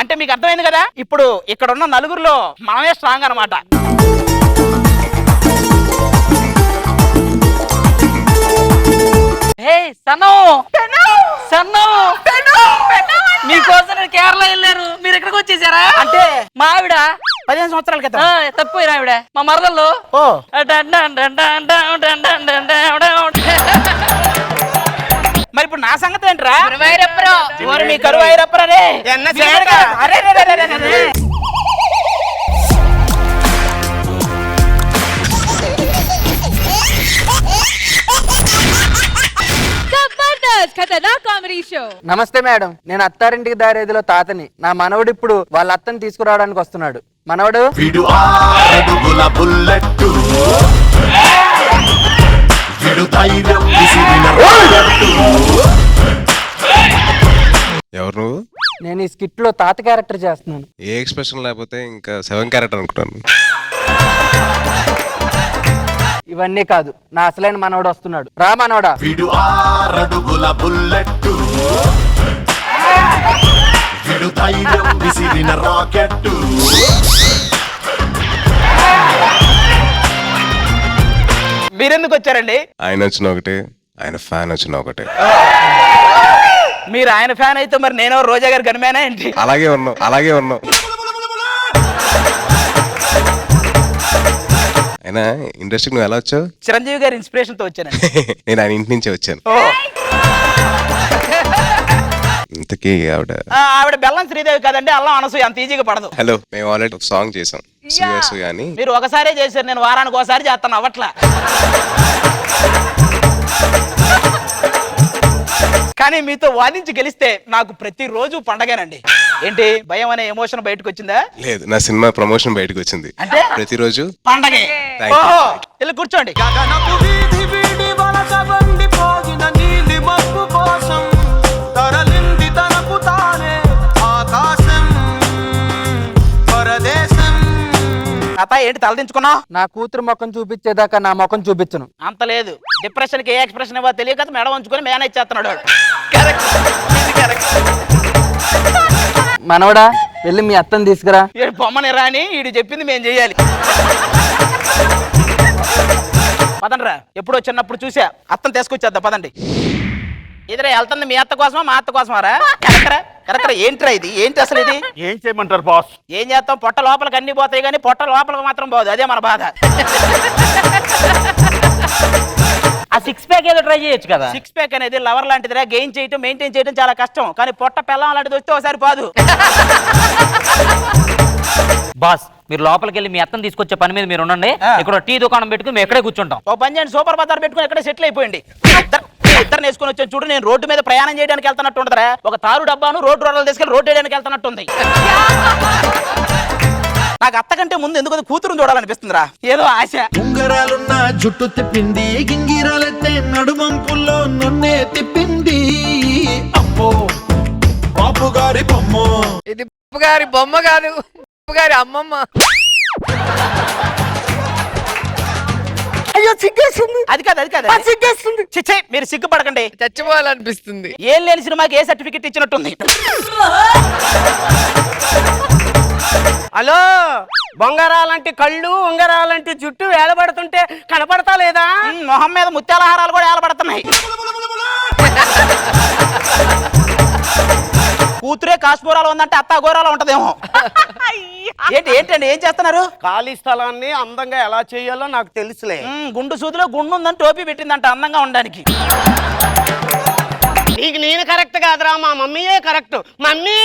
అంటే మీకు అర్థమైంది కదా? ఇప్పుడు ఇక్కడ ఉన్న నలుగురిలో మనమే స్ట్రాంగ్ అన్నమాట.
మీకోసం నేను కేరళ వెళ్ళారు, మీరు ఎక్కడికి వచ్చేసారా?
అంటే మా ఆవిడ 15 సంవత్సరాల క్రితం
తప్పిపోయిన ఆవిడ మా మరదల్లో.
మరి ఇప్పుడు నా సంగతి ఏంట్రా? మీ కరువైరప్పరే.
నమస్తే మేడం, నేను అత్తారింటికి దారేదిలో తాతని. నా మనవడు ఇప్పుడు వాళ్ళ అత్తని తీసుకురావడానికి వస్తున్నాడు. మనవడు
ఎవరు నువ్వు?
నేను ఈ స్కిట్ లో తాత క్యారెక్టర్ చేస్తున్నాను.
ఏ ఎక్స్ప్రెషన్ లేకపోతే ఇంకా 7 క్యారెక్టర్ అనుకుంటాను.
ఇవన్నీ కాదు, నా అసలైన మనవడు వస్తున్నాడు. రా మనవడా.
మీరెందుకు వచ్చారండి?
ఆయన వచ్చిన ఒకటే, ఆయన ఫ్యాన్ వచ్చిన ఒకటే.
మీరు ఆయన ఫ్యాన్ అయితే మరి నేను రోజా గారి గనిమేనా ఏంటి?
అలాగే ఉన్నావు. అయినా ఇండస్ట్రీకి నువ్వు ఎలా వచ్చావు?
చిరంజీవి గారి ఇన్స్పిరేషన్ తో వచ్చానండి.
నేను ఆయన ఇంటి నుంచే వచ్చాను. ఇంతకీ
ఆవిడ బెల్లం శ్రీదేవి కదండి, అల్లం అనసూయ అంత ఈజీగా పడదు.
హలో, మేము ఆల్రెడీ ఒక సాంగ్ చేసాం కానీ
మీరు ఒకసారే చేశారు, నేను వారానికి ఒకసారి చేస్తాను, అవట్లా. కానీ మీతో వాదించి గెలిస్తే నాకు ప్రతిరోజు పండగేనండి. ఏంటి భయం అనే ఎమోషన్ బయటకు వచ్చిందా?
లేదు, నా సినిమా ప్రమోషన్ బయటకు వచ్చింది.
అంటే
ప్రతిరోజు
పండగే. వెళ్ళి కూర్చోండి. అత్త ఏంటి తలదించుకున్నావు?
నా కూతురు ముఖం చూపించేదాకా నా ముఖం చూపించను.
అంత లేదు, డిప్రెషన్ కి ఏ ఎక్స్ప్రెషన్ ఇవ్వ తెలియక మెడ ఉంచుకొని మేనేజ్ చేస్తున్నాడు.
మనవడా, వెళ్ళి మీ అత్తని తీసుకురా.
బొమ్మని రాని వీడు చెప్పింది మేము చెయ్యాలి. పదండ్రా, ఎప్పుడో చిన్నప్పుడు చూసా, అత్తని తీసుకొచ్చేద్దాం పదండి. ఇద్దరే వెళ్తుంది మీ అత్త కోసమా మా అత్త కోసమారా? కరెక్ట్. ఏంట్రా ఇది? ఏంటి అసలు ఇది?
ఏం చేయమంటారు బాస్?
ఏం చేస్తాం, పొట్ట లోపలికి అన్ని పోతాయి కానీ పొట్ట లోపలికి మాత్రం పోదు, అదే మన బాధ.
ఆ 6 ప్యాక్ ఏదో ట్రై చేయొచ్చు కదా.
6 ప్యాక్ అనేది లవర్ లాంటిదిరా, గెయిన్ చేయటం మెయింటైన్ చేయడం చాలా కష్టం, కానీ పొట్ట పెళ్ళం లాంటిది వస్తే ఒకసారి పోదు.
బాస్, మీరు లోపలికి వెళ్ళి మీ అత్తని తీసుకొచ్చే పని మీద మీరు ఉండండి. ఇక్కడ టీ దుకాణం పెట్టుకుని మేము ఎక్కడే కూర్చుంటాం.
ఓ పని చేయండి, సూపర్ బజార్ పెట్టుకుని ఎక్కడే సెటిల్ అయిపోయింది. ఇద్దరు వేసుకొని వచ్చాను చూడు, నేను రోడ్డు మీద ప్రయాణం చేయడానికి వెళ్తున్నట్టు ఉండదురా, ఒక తారు డబ్బాను రోడ్డు రోడ్లు తీసుకెళ్ళి రోడ్డు వేయడానికి వెళ్తున్నట్టుంది. నాకు అత్త కంటే ముందు ఎందుకు కూతురు చూడాలనిపిస్తుందిరా, ఏదో ఆశ.
ఉంగరాలున్న జుట్టు తిప్పింది, గింగిరాలెత్తే నడుమంపుల్లో నన్నే తిప్పింది. అమ్మో బాపు గారి బొమ్మ.
ఇది బాపు గారి బొమ్మ కాదు, బాపు గారి అమ్మమ్మ.
అయ్యో సిగ్గేస్తుంది.
అది కాదు
సిగ్గేస్తుంది.
చిచ్చే, మీరు సిగ్గుపడకండి.
చచ్చిపోవాలనిపిస్తుంది.
ఏం లేని సినిమాకి ఏ సర్టిఫికెట్ ఇచ్చినట్టుంది.
హలో, బొంగరాలంటి కళ్ళు ఉంగరాలంటి జుట్టు వేలబడుతుంటే కనపడతా లేదా?
మొహం మీద ముత్యాల హారాలు కూడా ఏలబడుతున్నాయి. కూతురే కాశ్మీరాలో ఉందంటే అత్త గోరాలో ఉంటదేమో. ఏంటండి ఏం చేస్తున్నారు?
ఖాళీ స్థలాన్ని అందంగా ఎలా చేయాలో నాకు తెలుసులే.
గుండు సూదిలో గుండు ఉందని టోపీ పెట్టిందంట అందంగా ఉండడానికి.
నీకు నేను కరెక్ట్ కాదురా, మా మమ్మీయే కరెక్ట్. మమ్మీ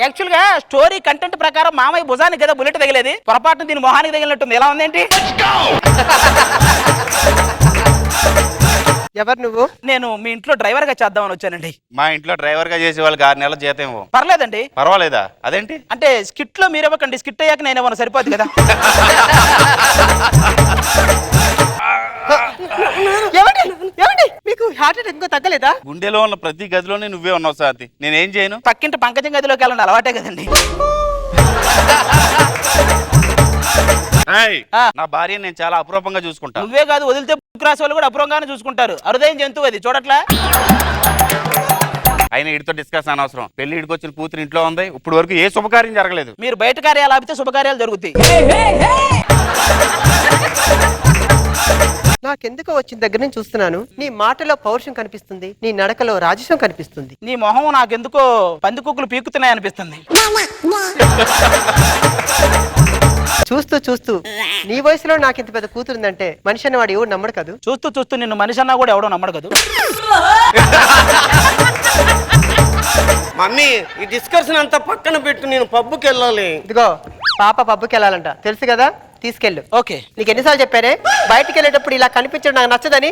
యాక్చువల్ గా స్టోరీ కంటెంట్ ప్రకారం మామయ్య భుజానికి కదా బుల్లెట్ తగిలేది, పొరపాటున దీని మొహానికి తగిలినట్టుంది. ఎలా ఉందేంటి?
ఎవరు నువ్వు?
నేను మీ ఇంట్లో డ్రైవర్ గా చేద్దామని వచ్చానండి.
మా ఇంట్లో డ్రైవర్ గా చేసే వాళ్ళకి 6 నెలల జీతం ఇవ్వం.
పర్లేదండి.
పర్వాలేదా? అదేంటి?
అంటే స్కిట్ లో మీరు ఇవ్వకండి, స్కిట్ అయ్యాక నేను ఏమన్నా సరిపోద్ది కదా.
ఏమండి ఏమండి మీకు హార్ట్ అటాక్ ఇంకా తగ్గలేదా?
గుండెలో ఉన్న ప్రతి గదిలోనే నువ్వే ఉన్నావు సాతి. నేనేం చేయను?
పక్కింటి పంకజం గదిలోకి వెళ్ళండి, అలవాటే కదండి.
నా భార్యని నేను చాలా అపురూపంగా చూసుకుంటా.
నువ్వే కాదు, వదిలితే బుక్ రాసే వాళ్ళు కూడా అపురంగానే చూసుకుంటారు. అరుదైన జంతువు అది, చూడట్లా?
అయినా ఇడితో డిస్కస్ అనవసరం. పెళ్లి ఇడికి వచ్చిన కూతురు ఇంట్లో ఉంది, ఇప్పుడు వరకు ఏ శుభకార్యం జరగలేదు.
మీరు బయట కార్యాలు ఆపితే శుభకార్యాలు జరుగుతాయి.
నాకెందుకో వచ్చిన దగ్గర నుంచి చూస్తున్నాను, నీ మాటలో పౌరుషం కనిపిస్తుంది, నీ నడకలో రాజస్వం కనిపిస్తుంది.
నీ మొహం నాకెందుకో పందికొక్కులు పీకుతున్నాయి అనిపిస్తుంది.
చూస్తూ చూస్తూ నీ వయసులో నాకు ఇంత పెద్ద కూతురుందంటే మనిషి అన్నవాడు ఎవడు నమ్మడు కదూ.
చూస్తూ చూస్తూ నిన్ను మనిషి అన్నా కూడా ఎవడో నమ్మడు కదూ.
మమ్మీ ఈ డిస్కషన్ అంతా పక్కన పెట్టు, నేను పబ్బుకి వెళ్ళాలి.
ఇదిగో పాప పబ్బుకి వెళ్ళాలంట, తెలుసు కదా, తీసుకెళ్ళు.
ఓకే.
నీకు ఎన్నిసార్లు చెప్పానే బయటికి వెళ్ళేటప్పుడు ఇలా కనిపించడం నాకు నచ్చదని.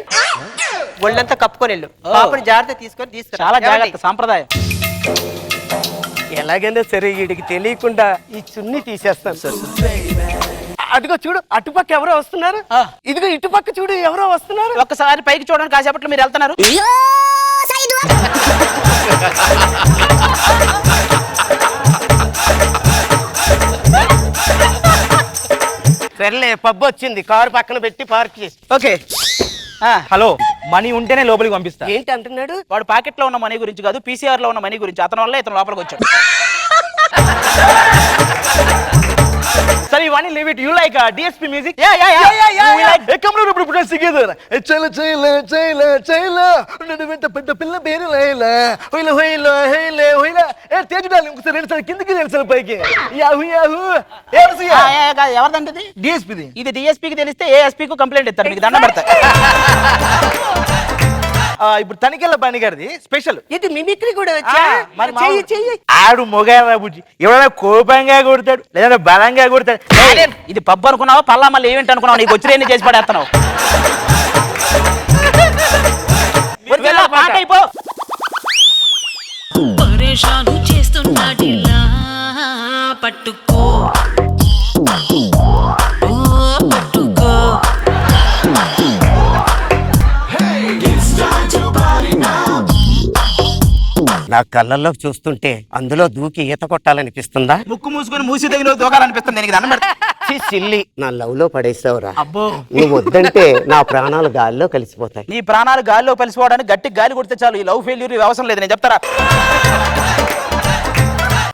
ఒళ్ళంతా కప్పుకొని వెళ్ళు, పాపని జాగ్రత్త తీసుకొని తీసుకురా.
చాలా జాగ్రత్త, సాంప్రదాయం.
ఎలాగైనా సరే వీడికి తెలియకుండా ఈ చున్నీ తీసేస్తాను సార్. అదిగో చూడు, అటుపక్క ఎవరో వస్తున్నారు. ఇదిగో ఇటుపక్క చూడు, ఎవరో వస్తున్నారు.
ఒక్కసారి పైకి చూడండి, కాసేపట్లో మీరు వెళ్తున్నారు.
సర్లే, పబ్బు వచ్చింది, కారు పక్కన పెట్టి పార్క్ చేసి.
ఓకే. హలో, మనీ ఉంటేనే లోపలికి పంపిస్తా.
ఏంటి అంటున్నాడు?
వాడు పాకెట్ లో ఉన్న మనీ గురించి కాదు, పీసీఆర్ లో ఉన్న మనీ గురించి. అతని వల్ల ఇతను లోపలికి వచ్చాడు.
Sir, you want to leave it? You like DSP music?
Yeah.
You like?
Hey, come on, put us together. Chayla, chayla, chayla, chayla. Nadu penta pilla peru layla. Hoila, hoila, hoila, hoila. Hey, Teju darling, ఒకసారి రెండు సార్లు కిందకి రెండు పైకి. Yahoo yahoo.
ఎవరిదంటే
DSP ది.
ఇది డిఎస్పీకి తెలిస్తే ఏఎస్పీ కు కంప్లైంట్ ఇస్తారు, మీకు దండం పెడతా.
ఇప్పుడు తనికెళ్ళ పని గారిది స్పెషల్.
ఇది మిమిక్రీ కూడా వచ్చా?
మరి
చెయ్యి.
ఆడు మొగారా బుజ్జి, ఎవరైనా కోపంగా కొడతాడు లేదా బలంగా కొడతాడు.
ఇది పబ్బు అనుకున్నావా, పల్లా మళ్ళీ ఏమిటి అనుకున్నావు? నీకు వచ్చి చేసి పడేస్తున్నావు. పాట అయిపో.
పరేషాను చేస్తున్నాడిలా పట్టుకో పట్టుకో.
నా కళ్ళల్లో చూస్తుంటే అందులో దూకి ఈత కొట్టాలనిపిస్తుందా?
ముక్కు మూసుకొని మూసి దగ్గర దూకాలనిపిస్తుంది. నీకు దండం పెడతా.
సిల్లి, నా లవ్ లో పడేసావురా.
అబ్బో,
నువ్వు వద్దంటే నా ప్రాణాలు గాల్లో కలిసిపోతాయి.
నీ ప్రాణాలు గాల్లో కలిసిపోవడానికి గట్టి గాలి కొడితే చాలు. ఈ లవ్ ఫెయిల్యూర్ అవసరం లేదు, నేను చెప్తారా.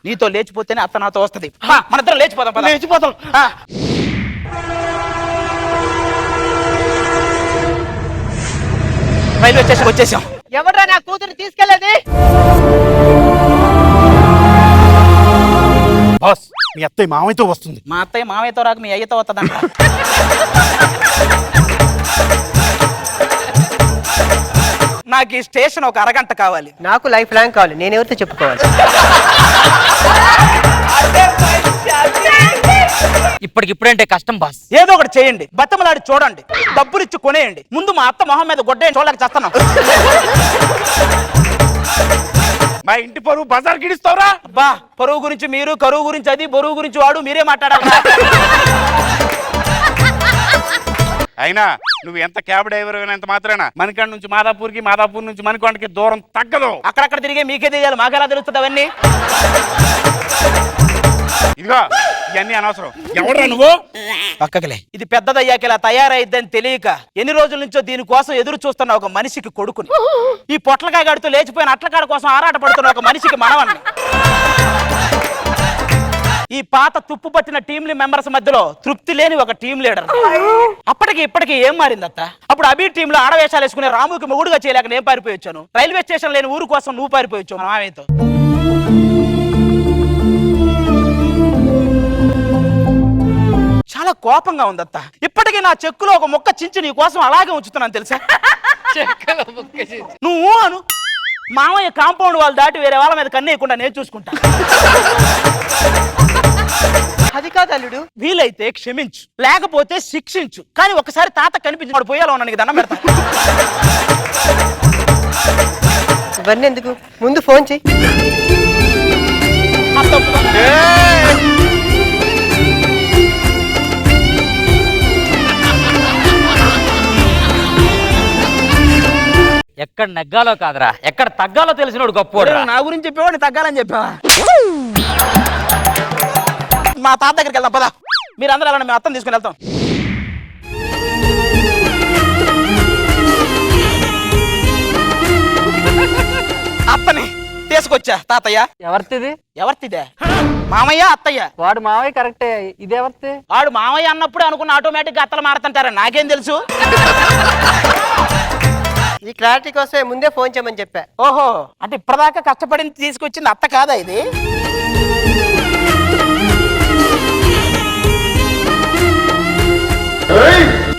నీతో లేచిపోతేనే అత్త నాతో వస్తుంది. మన ఇద్దరం లేచిపోతాం.
లేచిపోతాం.
రైల్వే స్టేషన్ వచ్చేసాం.
ఎవడ్రా నా కూతురు తీసుకెళ్ళేది?
బాస్, మీ అత్తయ్య మామయ్యతో వస్తుంది.
మా అత్తయ్య మామయ్యతో రాక మీ అయ్యతో వస్తుందంట. నాకు ఈ స్టేషన్ ఒక అరగంట కావాలి.
నాకు లైఫ్ లాంగ్ కావాలి, నేను ఎవరితో చెప్పుకోవాలి?
ఇప్పటికిప్పుడంటే కష్టం బాస్.
ఏదో ఒకటి చేయండి, బత్తమలాడి చూడండి, డబ్బులు ఇచ్చి కొనేయండి. ముందు మా అత్త మొహం మీద గొడ్డేయండి, చూడలేక చేస్తున్నాం.
మా ఇంటి పరువు బజార్ గిడిస్తావురా?
అబ్బా, పరువు గురించి మీరు, కరువు గురించి అది, బరువు గురించి వాడు, మీరే మాట్లాడాలి.
అయినా నువ్వు ఎంత క్యాబ్ డ్రైవర్ అయినంత మాత్రాన మణికొండ నుంచి మాదాపూర్కి, మాదాపూర్ నుంచి మణికొండకి దూరం తగ్గదు.
అక్కడక్కడ తిరిగే మీకే తెలియాలి, మాకెలా తెలుస్తుంది అవన్నీ?
ఇదిగో ఇవన్నీ అనవసరం. ఎవడ్రా నువ్వు?
పక్కకిలే. ఇది పెద్దదయ్యాక ఇలా తయారైద్దని తెలియక ఎన్ని రోజుల నుంచో దీనికోసం ఎదురు చూస్తున్న ఒక మనిషికి కొడుకుని, ఈ పొట్లకాయ గాడితో లేచిపోయిన అట్లకాడ కోసం ఆరాట పడుతున్న ఒక మనిషికి మనవన్ని. ఈ పాత తుప్పు పట్టిన టీం మెంబర్స్ మధ్యలో తృప్తి లేని ఒక టీం లీడర్. అప్పటికి ఇప్పటికి ఏం మారింది అత్త? అప్పుడు అభి టీమ్ లో ఆడవేషాలు వేసుకునే రాముకి మొగుడుగా చేయలేక నేను పారిపోయి వచ్చాను. రైల్వే స్టేషన్ లేని ఊరు కోసం నువ్వు పారిపోయి వచ్చావు మామయ్యతో. చాలా కోపంగా ఉంది అత్త. ఇప్పటికీ నా చెక్కులో ఒక మొక్క చించి నీ కోసం అలాగే ఉంచుతున్నాను తెలుసా? నువ్వు అను, మామయ్య కాంపౌండ్ వాళ్ళు దాటి వేరే వాళ్ళ మీద కన్నేయకుండా నేను చూసుకుంటా.
అది కాదు అల్లుడు.
వీలైతే క్షమించు, లేకపోతే శిక్షించు, కానీ ఒకసారి తాత కనిపించి వాడు పోయేలా ఉన్నా నీకు దండం పెడతా.
ఇవన్నీ ఎందుకు, ముందు ఫోన్ చెయ్యి.
ఎక్కడ నెగ్గాలో కాదురా, ఎక్కడ తగ్గాలో తెలిసినోడు గొప్పోడు.
నా గురించి చెప్పేవాడిని తగ్గాలని చెప్పావా? మా తాత దగ్గరికి వెళ్దాం పదా. మీరు అందరూ వెళ్ళండి, మేము అత్తని తీసుకుని వెళ్తాం. అత్తని తీసుకొచ్చా తాతయ్య.
ఎవరిది?
ఎవరిదే? మామయ్య అత్తయ్య.
వాడు మావయ్య కరెక్టే, ఇది ఎవరిది?
వాడు మామయ్య అన్నప్పుడు అనుకున్న ఆటోమేటిక్ గా అత్తలు మారుతుంటారా, నాకేం తెలుసు?
ఈ క్లారిటీ కోసమే ముందే ఫోన్ చేయమని చెప్పా.
ఓహో, అంటే ఇప్పటిదాకా కష్టపడింది తీసుకొచ్చింది అత్త కాదా ఇది?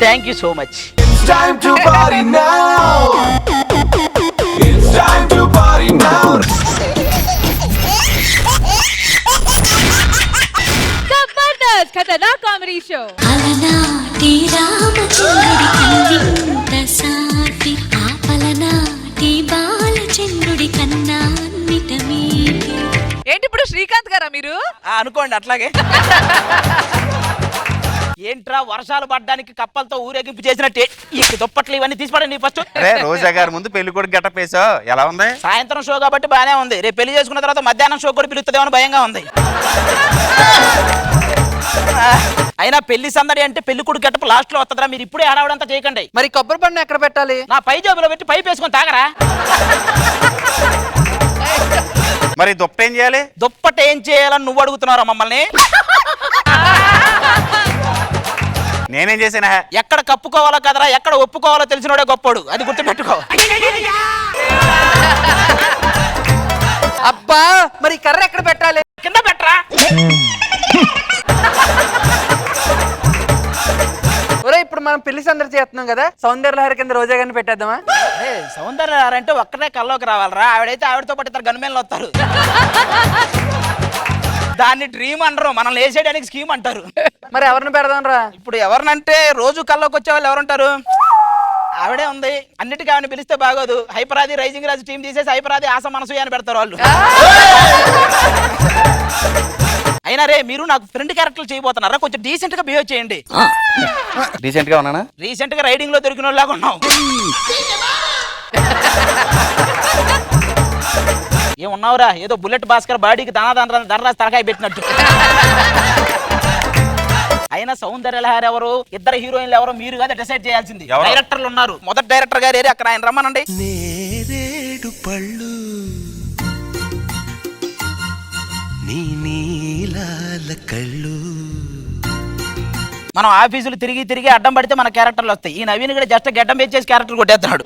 Thank you so much.
Time to party now. It's time to party now.
Jabardasth Khatarnak comedy show.
అలనాటి రామచంద్రుడి కన్నింత సాటి ఆపలనాటి బాలచంద్రుడి కన్నా అన్నిట మీది.
ఏంటి ఇప్పుడు శ్రీకాంత్ గారా మీరు?
అనుకోండి అట్లాగే. ఏంట్రా వర్షాలు పడ్డానికి కప్పలతో ఊరేగింపు చేసినట్టే ఈ దుప్పట్లు ఇవన్నీ తీసిపడండి ఫస్ట్.
రోజా గారి ముందు పెళ్లి కొడుకు గెటప్ వేసావు, ఎలా ఉంది?
సాయంత్రం షో కాబట్టి బానే ఉంది. రేపు పెళ్లి చేసుకున్న తర్వాత మధ్యాహ్నం షో కూడా పిలుస్తుందేమో భయంగా ఉంది. అయినా పెళ్లి సందడి అంటే పెళ్లి కొడుకు గెటప్ లాస్ట్ లో వస్తుందిరా. మీరు ఇప్పుడే ఆడవడంతా చేయకండి.
మరి కొబ్బరి పండు ఎక్కడ పెట్టాలి?
నా పై జేబులో పెట్టి పైప్ వేసుకొని తాగరా.
మరి దుప్ప ఏం చేయాలి?
దుప్పట ఏం చేయాలని నువ్వు అడుగుతున్నారా మమ్మల్ని?
నేనేం చేసానా?
ఎక్కడ కప్పుకోవాలో కదరా, ఎక్కడ ఒప్పుకోవాలో తెలిసినోడే గొప్పోడు, అది గుర్తుపెట్టుకో.
అబ్బా, మరి కర్ర ఎక్కడ పెట్టాలి?
కింద పెట్టరా.
ఒరే, ఇప్పుడు మనం పెళ్లి సందడి చేస్తున్నాం కదా, సౌందర్యలహరి కింద రోజా గారిని పెట్టేద్దామా?
సౌందర్య అంటే ఒక్కడే కల్లోకి రావాలరా. ఆవిడైతే ఆవిడతో పాటు ఇద్దరు గన్మేన్లు వస్తారు. దాన్ని డ్రీమ్ అనరు, మనం లేసేయడానికి స్కీమ్ అంటారు.
మరి ఎవరిని పెడదాం రా?
ఇప్పుడు ఎవరినంటే రోజు కల్లోకి వచ్చే వాళ్ళు ఎవరుంటారు? ఆవిడే ఉంది. అన్నిటికీ ఆవిడని పిలిస్తే బాగోదు. హైపరాది రైజింగ్ రాజు టీం తీసేసి హైపరాది ఆశ మనసు అని పెడతారు వాళ్ళు. అయినా రే, మీరు నాకు ఫ్రెండ్ క్యారెక్టర్లు చేయబోతున్నారా? కొంచెం డీసెంట్ గా బిహేవ్ చేయండి.
డీసెంట్ గా ఉన్నానా?
రీసెంట్ గా రైడింగ్ లో దొరికిన వాళ్ళగా ఉన్నావు. ఏమున్నావురా, ఏదో బుల్లెట్ భాస్కర్ బాడీకి ధనరాజ్ తలకాయ పెట్టినట్టు. అయినా సౌందర్యలహరి ఎవరు, ఇద్దరు హీరోయిన్లు ఎవరు మీరు కదా డిసైడ్ చేయాల్సింది. డైరెక్టర్లు ఉన్నారు. మొదటి డైరెక్టర్ గారు ఏరి, అక్కడ ఆయన రమ్మనండి.
నేరేడు పళ్ళు నీ నీలాల కళ్ళు.
మనం ఆఫీసులు తిరిగి తిరిగి అడ్డం పడితే మన క్యారెక్టర్లు వస్తాయి. ఈ నవీన్ కూడా జస్ట్ గడ్డం పెంచేసి క్యారెక్టర్ కొట్టేస్తున్నాడు.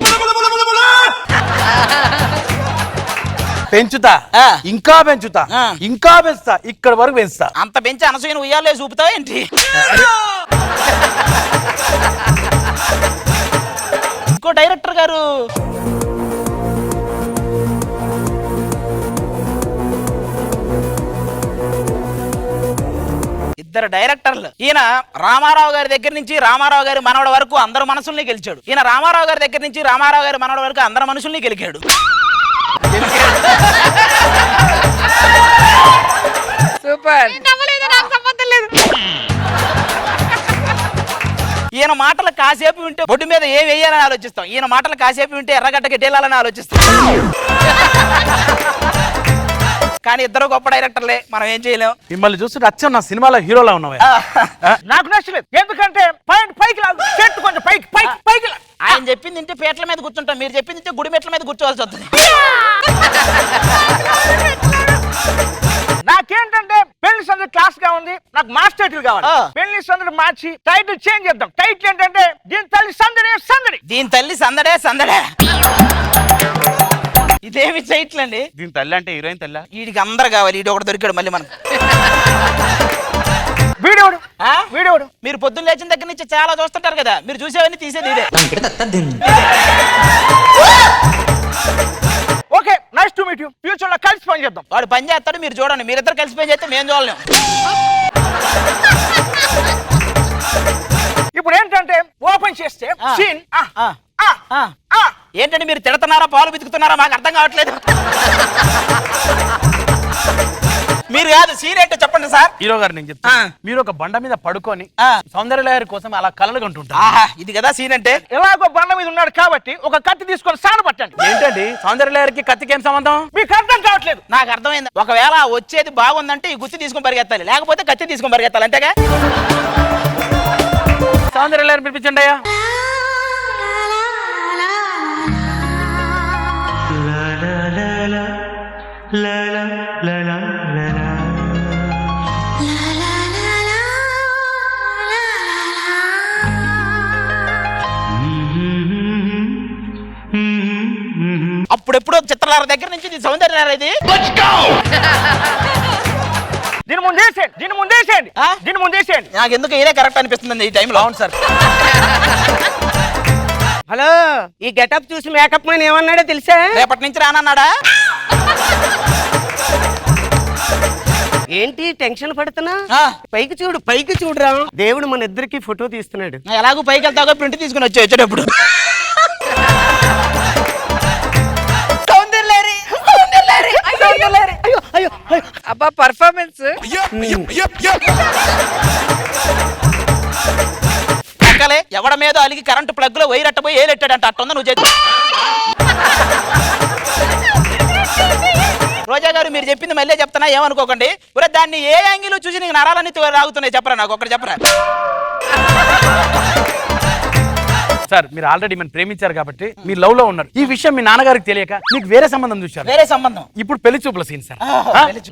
పెంచుతా, ఇంకా పెంచుతా, ఇంకా పెంచుతా, ఇక్కడ వరకు పెంచుతా.
అంత పెంచి అనసూయను ఉయ్యాలే చూపుతావు ఏంటి? ఇంకో డైరెక్టర్ గారు ఇద్దరు డైరెక్టర్లు. ఈయన రామారావు గారి దగ్గర నుంచి రామారావు గారి మనవడి వరకు అందరు మనసుల్ని గెలిచాడు. ఈయన రామారావు గారి దగ్గర నుంచి రామారావు గారి మనవడి వరకు అందరు మనుషుల్ని గెలిచాడు.
సూపర్. నమ్మలేదు, నాకు సంబంధం లేదు.
ఈయన మాటలు కాసేపు వింటే బొడ్డు మీద ఏం వేయాలని ఆలోచిస్తాం. ఈయన మాటలు కాసేపు వింటే ఎర్రగడ్డ గెట్టేయాలని ఆలోచిస్తాం. కానీ ఇద్దరు గొప్ప డైరెక్టర్లే, మనం ఏం చేయలేం.
మిమ్మల్ని చూస్తుంటే అచ్చం నా సినిమాలో హీరోలా ఉన్నావే.
నాకు నచ్చలేదు. ఎందుకంటే పైకి చెట్టు కొంచెం పైకి పైకి పైకి. ఆయన చెప్పింది తింటే పేట్ల మీద కూర్చుంటాం, మీరు చెప్పింది తింటే గుడి మెట్ల మీద కూర్చోవాల్సి వస్తుంది. నా
నాకేంటంటే పెళ్లి సందడి క్లాస్ గా ఉంది, నాకు మాస్ టైటిల్ కావాలి. పెళ్లి సందడి మార్చి టైటిల్ చేంజ్ చేద్దాం. టైటిల్ ఏంటంటే దీని తల్లి సందడే సందడి.
దీని తల్లి సందడే సందడే. ఇదేమి చేయట్లండి.
దీని తల్లి అంటే హీరోయిన్ తల్లి.
వీడికి అందరు కావాలి, వీడు ఒకటి దొరికాడు మళ్ళీ మనకు.
వీడియోడు వీడియోడు
మీరు పొద్దున్న లేచిన దగ్గర నుంచి చాలా చూస్తుంటారు కదా, మీరు చూసేవన్నీ తీసేది ఇదే.
Okay, nice to meet you. Future లో కలిసి పని చేద్దాం.
వాడు పని చేస్తాడు, మీరు చూడండి. మీరిద్దరు కలిసి పని చేస్తే మేము చూడలేము.
ఇప్పుడు ఏంటంటే ఓపెన్ చేస్తే సీన్.
ఏంటంటే మీరు తిడుతున్నారా పాలు బితుకుతున్నారా మాకు అర్థం కావట్లేదు. మీరు కాదు, సీన్ ఏంటో చెప్పండి సార్.
హీరో గారు నేను చెప్తా, మీరు ఒక బండ మీద పడుకొని సౌందర్యలహరి కోసం అలా కలలు కంటుంటారు.
ఇది కదా సీన్ అంటే.
ఎలాగో బండ మీద ఉన్నాడు కాబట్టి ఒక కత్తి తీసుకొని సాన పట్టండి.
ఏంటండి సౌందర్యలహరికి కత్తికి ఏం సంబంధం?
మీకు అర్థం కావట్లేదు.
నాకు అర్థమైంది. ఒకవేళ వచ్చేది బాగుందంటే ఈ గుత్తి తీసుకొని పరిగెత్తాలి, లేకపోతే కత్తి తీసుకొని పరిగెత్తాలి, అంతేగా.
సౌందర్యలహరి పిలిపించండి అయ్యా.
అప్పుడెప్పుడు చిత్రలార దగ్గర నుంచి ఇది సౌందర్యలార. ఇది
దీని ముందేసేయండి, దీని ముందేసేయండి, దీని ముందేసేయండి.
నాకు ఎందుకు ఇదే కరెక్ట్ అనిపిస్తుంది ఈ టైంలో.
అవును సార్.
హలో, ఈ గెటప్ చూసి మేకప్ మ్యాన్ ఏమన్నాడో తెలుసా?
రేపటి నుంచి రానన్నాడా?
ఏంటి టెన్షన్ పడుతున్నా? పైకి చూడు, పైకి చూడురా. దేవుడు మన ఇద్దరికి ఫోటో తీస్తున్నాడు.
ఎలాగూ పైకి వెళ్తాగా ప్రింట్ తీసుకుని వచ్చేటప్పుడు.
అబ్బా పర్ఫార్మెన్స్.
ఎవడ మీద అలిగి కరెంటు ప్లగ్ లో వైర్ అట్టపోయి ఏలెట్టాడంట. అట్టుందా నువ్వు చేతి. రోజా గారు మీరు చెప్పింది మళ్ళీ చెప్తున్నా, ఏమనుకోకండి. ఒరే దాన్ని ఏ యాంగిల్ చూసి నీకు నరాలన్నీ రాగుతున్నాయి చెప్పరా, నాకు ఒకటి చెప్పరా.
సార్ మీరు ఆల్రెడీ మనం ప్రేమించారు కాబట్టి మీరు లవ్ లో ఉన్నారు. ఈ విషయం మీ నాన్నగారికి తెలియక మీకు వేరే సంబంధం చూశారు.
వేరే సంబంధం.
ఇప్పుడు పెళ్లి చూపుల సీన్ సార్.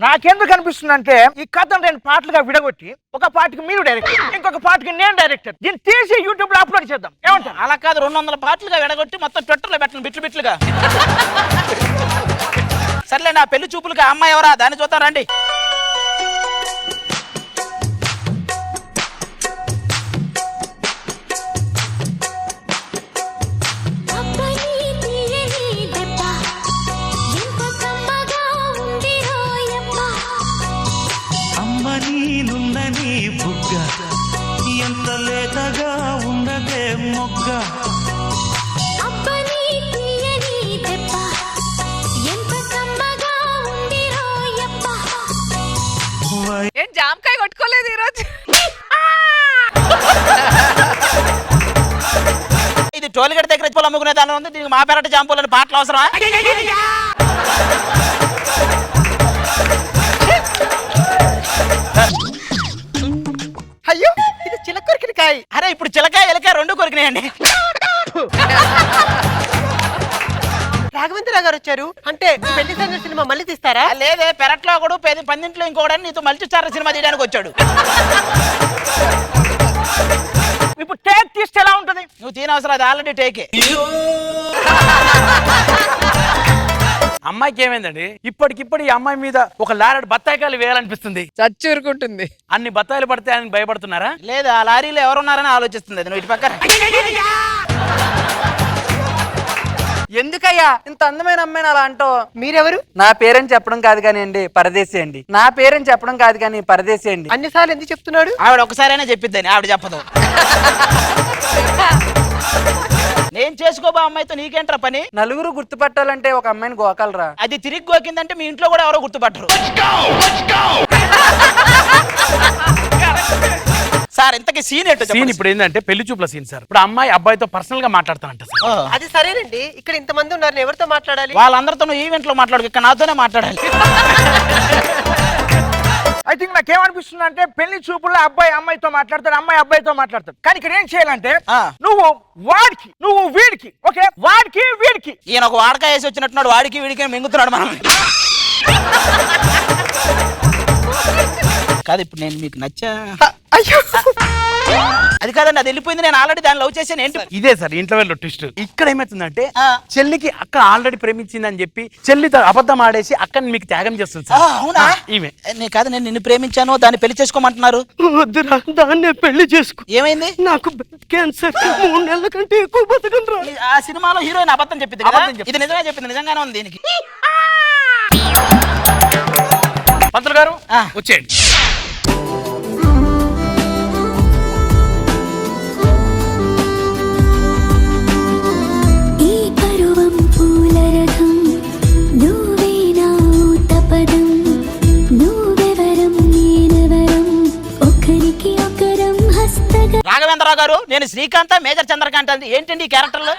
నాకెందుకు అనిపిస్తుంది అంటే ఈ కథను 2 పార్ట్లుగా విడగొట్టి ఒక పార్ట్కి మీరు డైరెక్టర్, ఇంకొక పార్ట్కి నేను డైరెక్టర్. దీన్ని తీసి యూట్యూబ్ లో అప్లోడ్ చేద్దాం. ఏమంటారు?
అలా కాదు, 200 పార్ట్లుగా విడగొట్టి మొత్తం ట్విట్టర్ లో పెట్టండి, బిట్లు బిట్లుగా. సర్లే, నా పెళ్లి చూపులుగా అమ్మాయి ఎవరా దాన్ని చూద్దాం రండి.
నీనున్నని బుగ్గ ఎంత లేతగా ఉన్నదే మొగ్గ.
ఏం జామకాయ కొట్టుకోలేదు ఈరోజు?
ఇది టోల్గేట్ దగ్గర పొలం అమ్ముకునే దాని ఉంది, దీనికి మా పెరట జాంపూలని పాటలు అవసరమా?
అయ్యో, ఇది చిలక కొరికిన కాయ.
అరే ఇప్పుడు చిలకాయ ఎలకాయ 2 కొరికినాయండి.
రాఘవేంద్ర గారు వచ్చారు అంటే పెళ్లి సందడి సినిమా మళ్ళీ తీస్తారా?
లేదే, పెరట్లో ఒకడు పందింట్లో ఇంకోడని నీతో మల్టీస్టార్ సినిమా తీయడానికి వచ్చాడు.
ఇప్పుడు టేక్ తీస్తే ఎలా ఉంటుంది?
నువ్వు తీనవసరం, అది ఆల్రెడీ టేకే.
అమ్మాయికి ఏమైందండి? ఇప్పటికిప్పుడు ఈ అమ్మాయి మీద ఒక లారీ బత్తాయికాయలు వేయాలనిపిస్తుంది.
చచ్చూరుకుంటుంది.
అన్ని బత్తాయిలు పడితే ఆయన భయపడుతున్నారా?
లేదు, ఆ లారీలో ఎవరున్నారని ఆలోచిస్తుంది. అది నువ్వు ఇటు పక్కన.
ఎందుకయ్యా ఇంత అందమైన అమ్మాయిని అలా అంటో?
మీరెవరు?
నా పేరని చెప్పడం కాదు కానీ అండి, పరదేశీ అండి. నా పేరని చెప్పడం కాదు కానీ పరదేశీ అండి.
అన్నిసార్లు ఎందుకు చెప్తున్నాడు?
ఆవిడ ఒకసారైనా చెప్పిద్దని, ఆవిడ చెప్పదు. నేను చేసుకోబా అమ్మాయితో నీకేంట్రా పని?
నలుగురు గుర్తుపట్టాలంటే ఒక అమ్మాయిని గోకాలరా.
అది తిరిగి గోకిందంటే మీ ఇంట్లో కూడా ఎవరో గుర్తుపట్టరు. సార్ ఇంతకీ సీన్ ఏంటో
సీన్ ఇప్పుడు ఏంటంటే పెళ్లి చూపుల సీన్ సార్. ఇప్పుడు అమ్మాయి అబ్బాయితో పర్సనల్ గా మాట్లాడతానంట సార్.
అది సరేనండి, ఇక్కడ ఇంతమంది ఉన్నారు, ఎవరితో మాట్లాడాలి?
వాళ్ళందరితో ఈవెంట్ లో మాట్లాడు, ఇక్కడ నాతోనే మాట్లాడాలి.
ఐ థింక్ నాకేమనిపిస్తుంది అంటే పెళ్లి చూపుల్లో అబ్బాయి అమ్మాయితో మాట్లాడతాడు, అమ్మాయి అబ్బాయితో మాట్లాడతాడు. కానీ ఇక్కడ ఏం చేయాలంటే నువ్వు వాడికి, నువ్వు వీడికి, ఓకే వాడికి వీడికి.
ఈయన ఒక వాడకాయ వేసి వచ్చినట్టున్నాడు, వాడికి వీడికి మింగుతున్నాడు మనం. కాదు ఇప్పుడు నేను మీకు నచ్చా
అయ్యో
అది కాదండి, అది వెళ్ళిపోయింది. నేను ఆల్రెడీ దాన్ని లవ్ చేశాను. ఏంటి
ఇదే సార్ ఇంట్లో వెళ్ళి ట్విస్ట్. ఇక్కడ ఏమవుతుందంటే
ఆ.
చెల్లికి అక్క ఆల్రెడీ ప్రేమించిందని చెప్పి చెల్లితో అబద్ధం ఆడేసి అక్కని మీకు త్యాగం చేస్తుంది
ఆ,
సార్.
అవునా?
ఈమె
నేను కాదు, నేను నిన్ను ప్రేమించాను, దాన్ని పెళ్లి చేసుకోమంటున్నారు.
వద్దురా, దాన్నే పెళ్లి చేసుకో.
ఏమైంది?
నాకు క్యాన్సర్ 3 నెలల కంటే ఎక్కువ బతకనురా.
ఆ సినిమాలో హీరోయిన్ అబద్ధం చెప్పింది కదా?
అబద్ధం చెప్పింది.
ఇది నిజమే చెప్పింది, నిజంగానే ఉంది దీనికి.
పంతులు గారు
ఆ.
వచ్చేయండి.
ఈ పరువం పూల రథం నువ్వే నా తపదం నువ్వెవరం నేనెవరం ఒకరికి ఒకరం హస్తగ
రాఘవేంద్రరావు గారు, నేను శ్రీకాంత్, మేజర్ చంద్రకాంత్ అండి. ఏంటండి ఈ క్యారెక్టర్లు?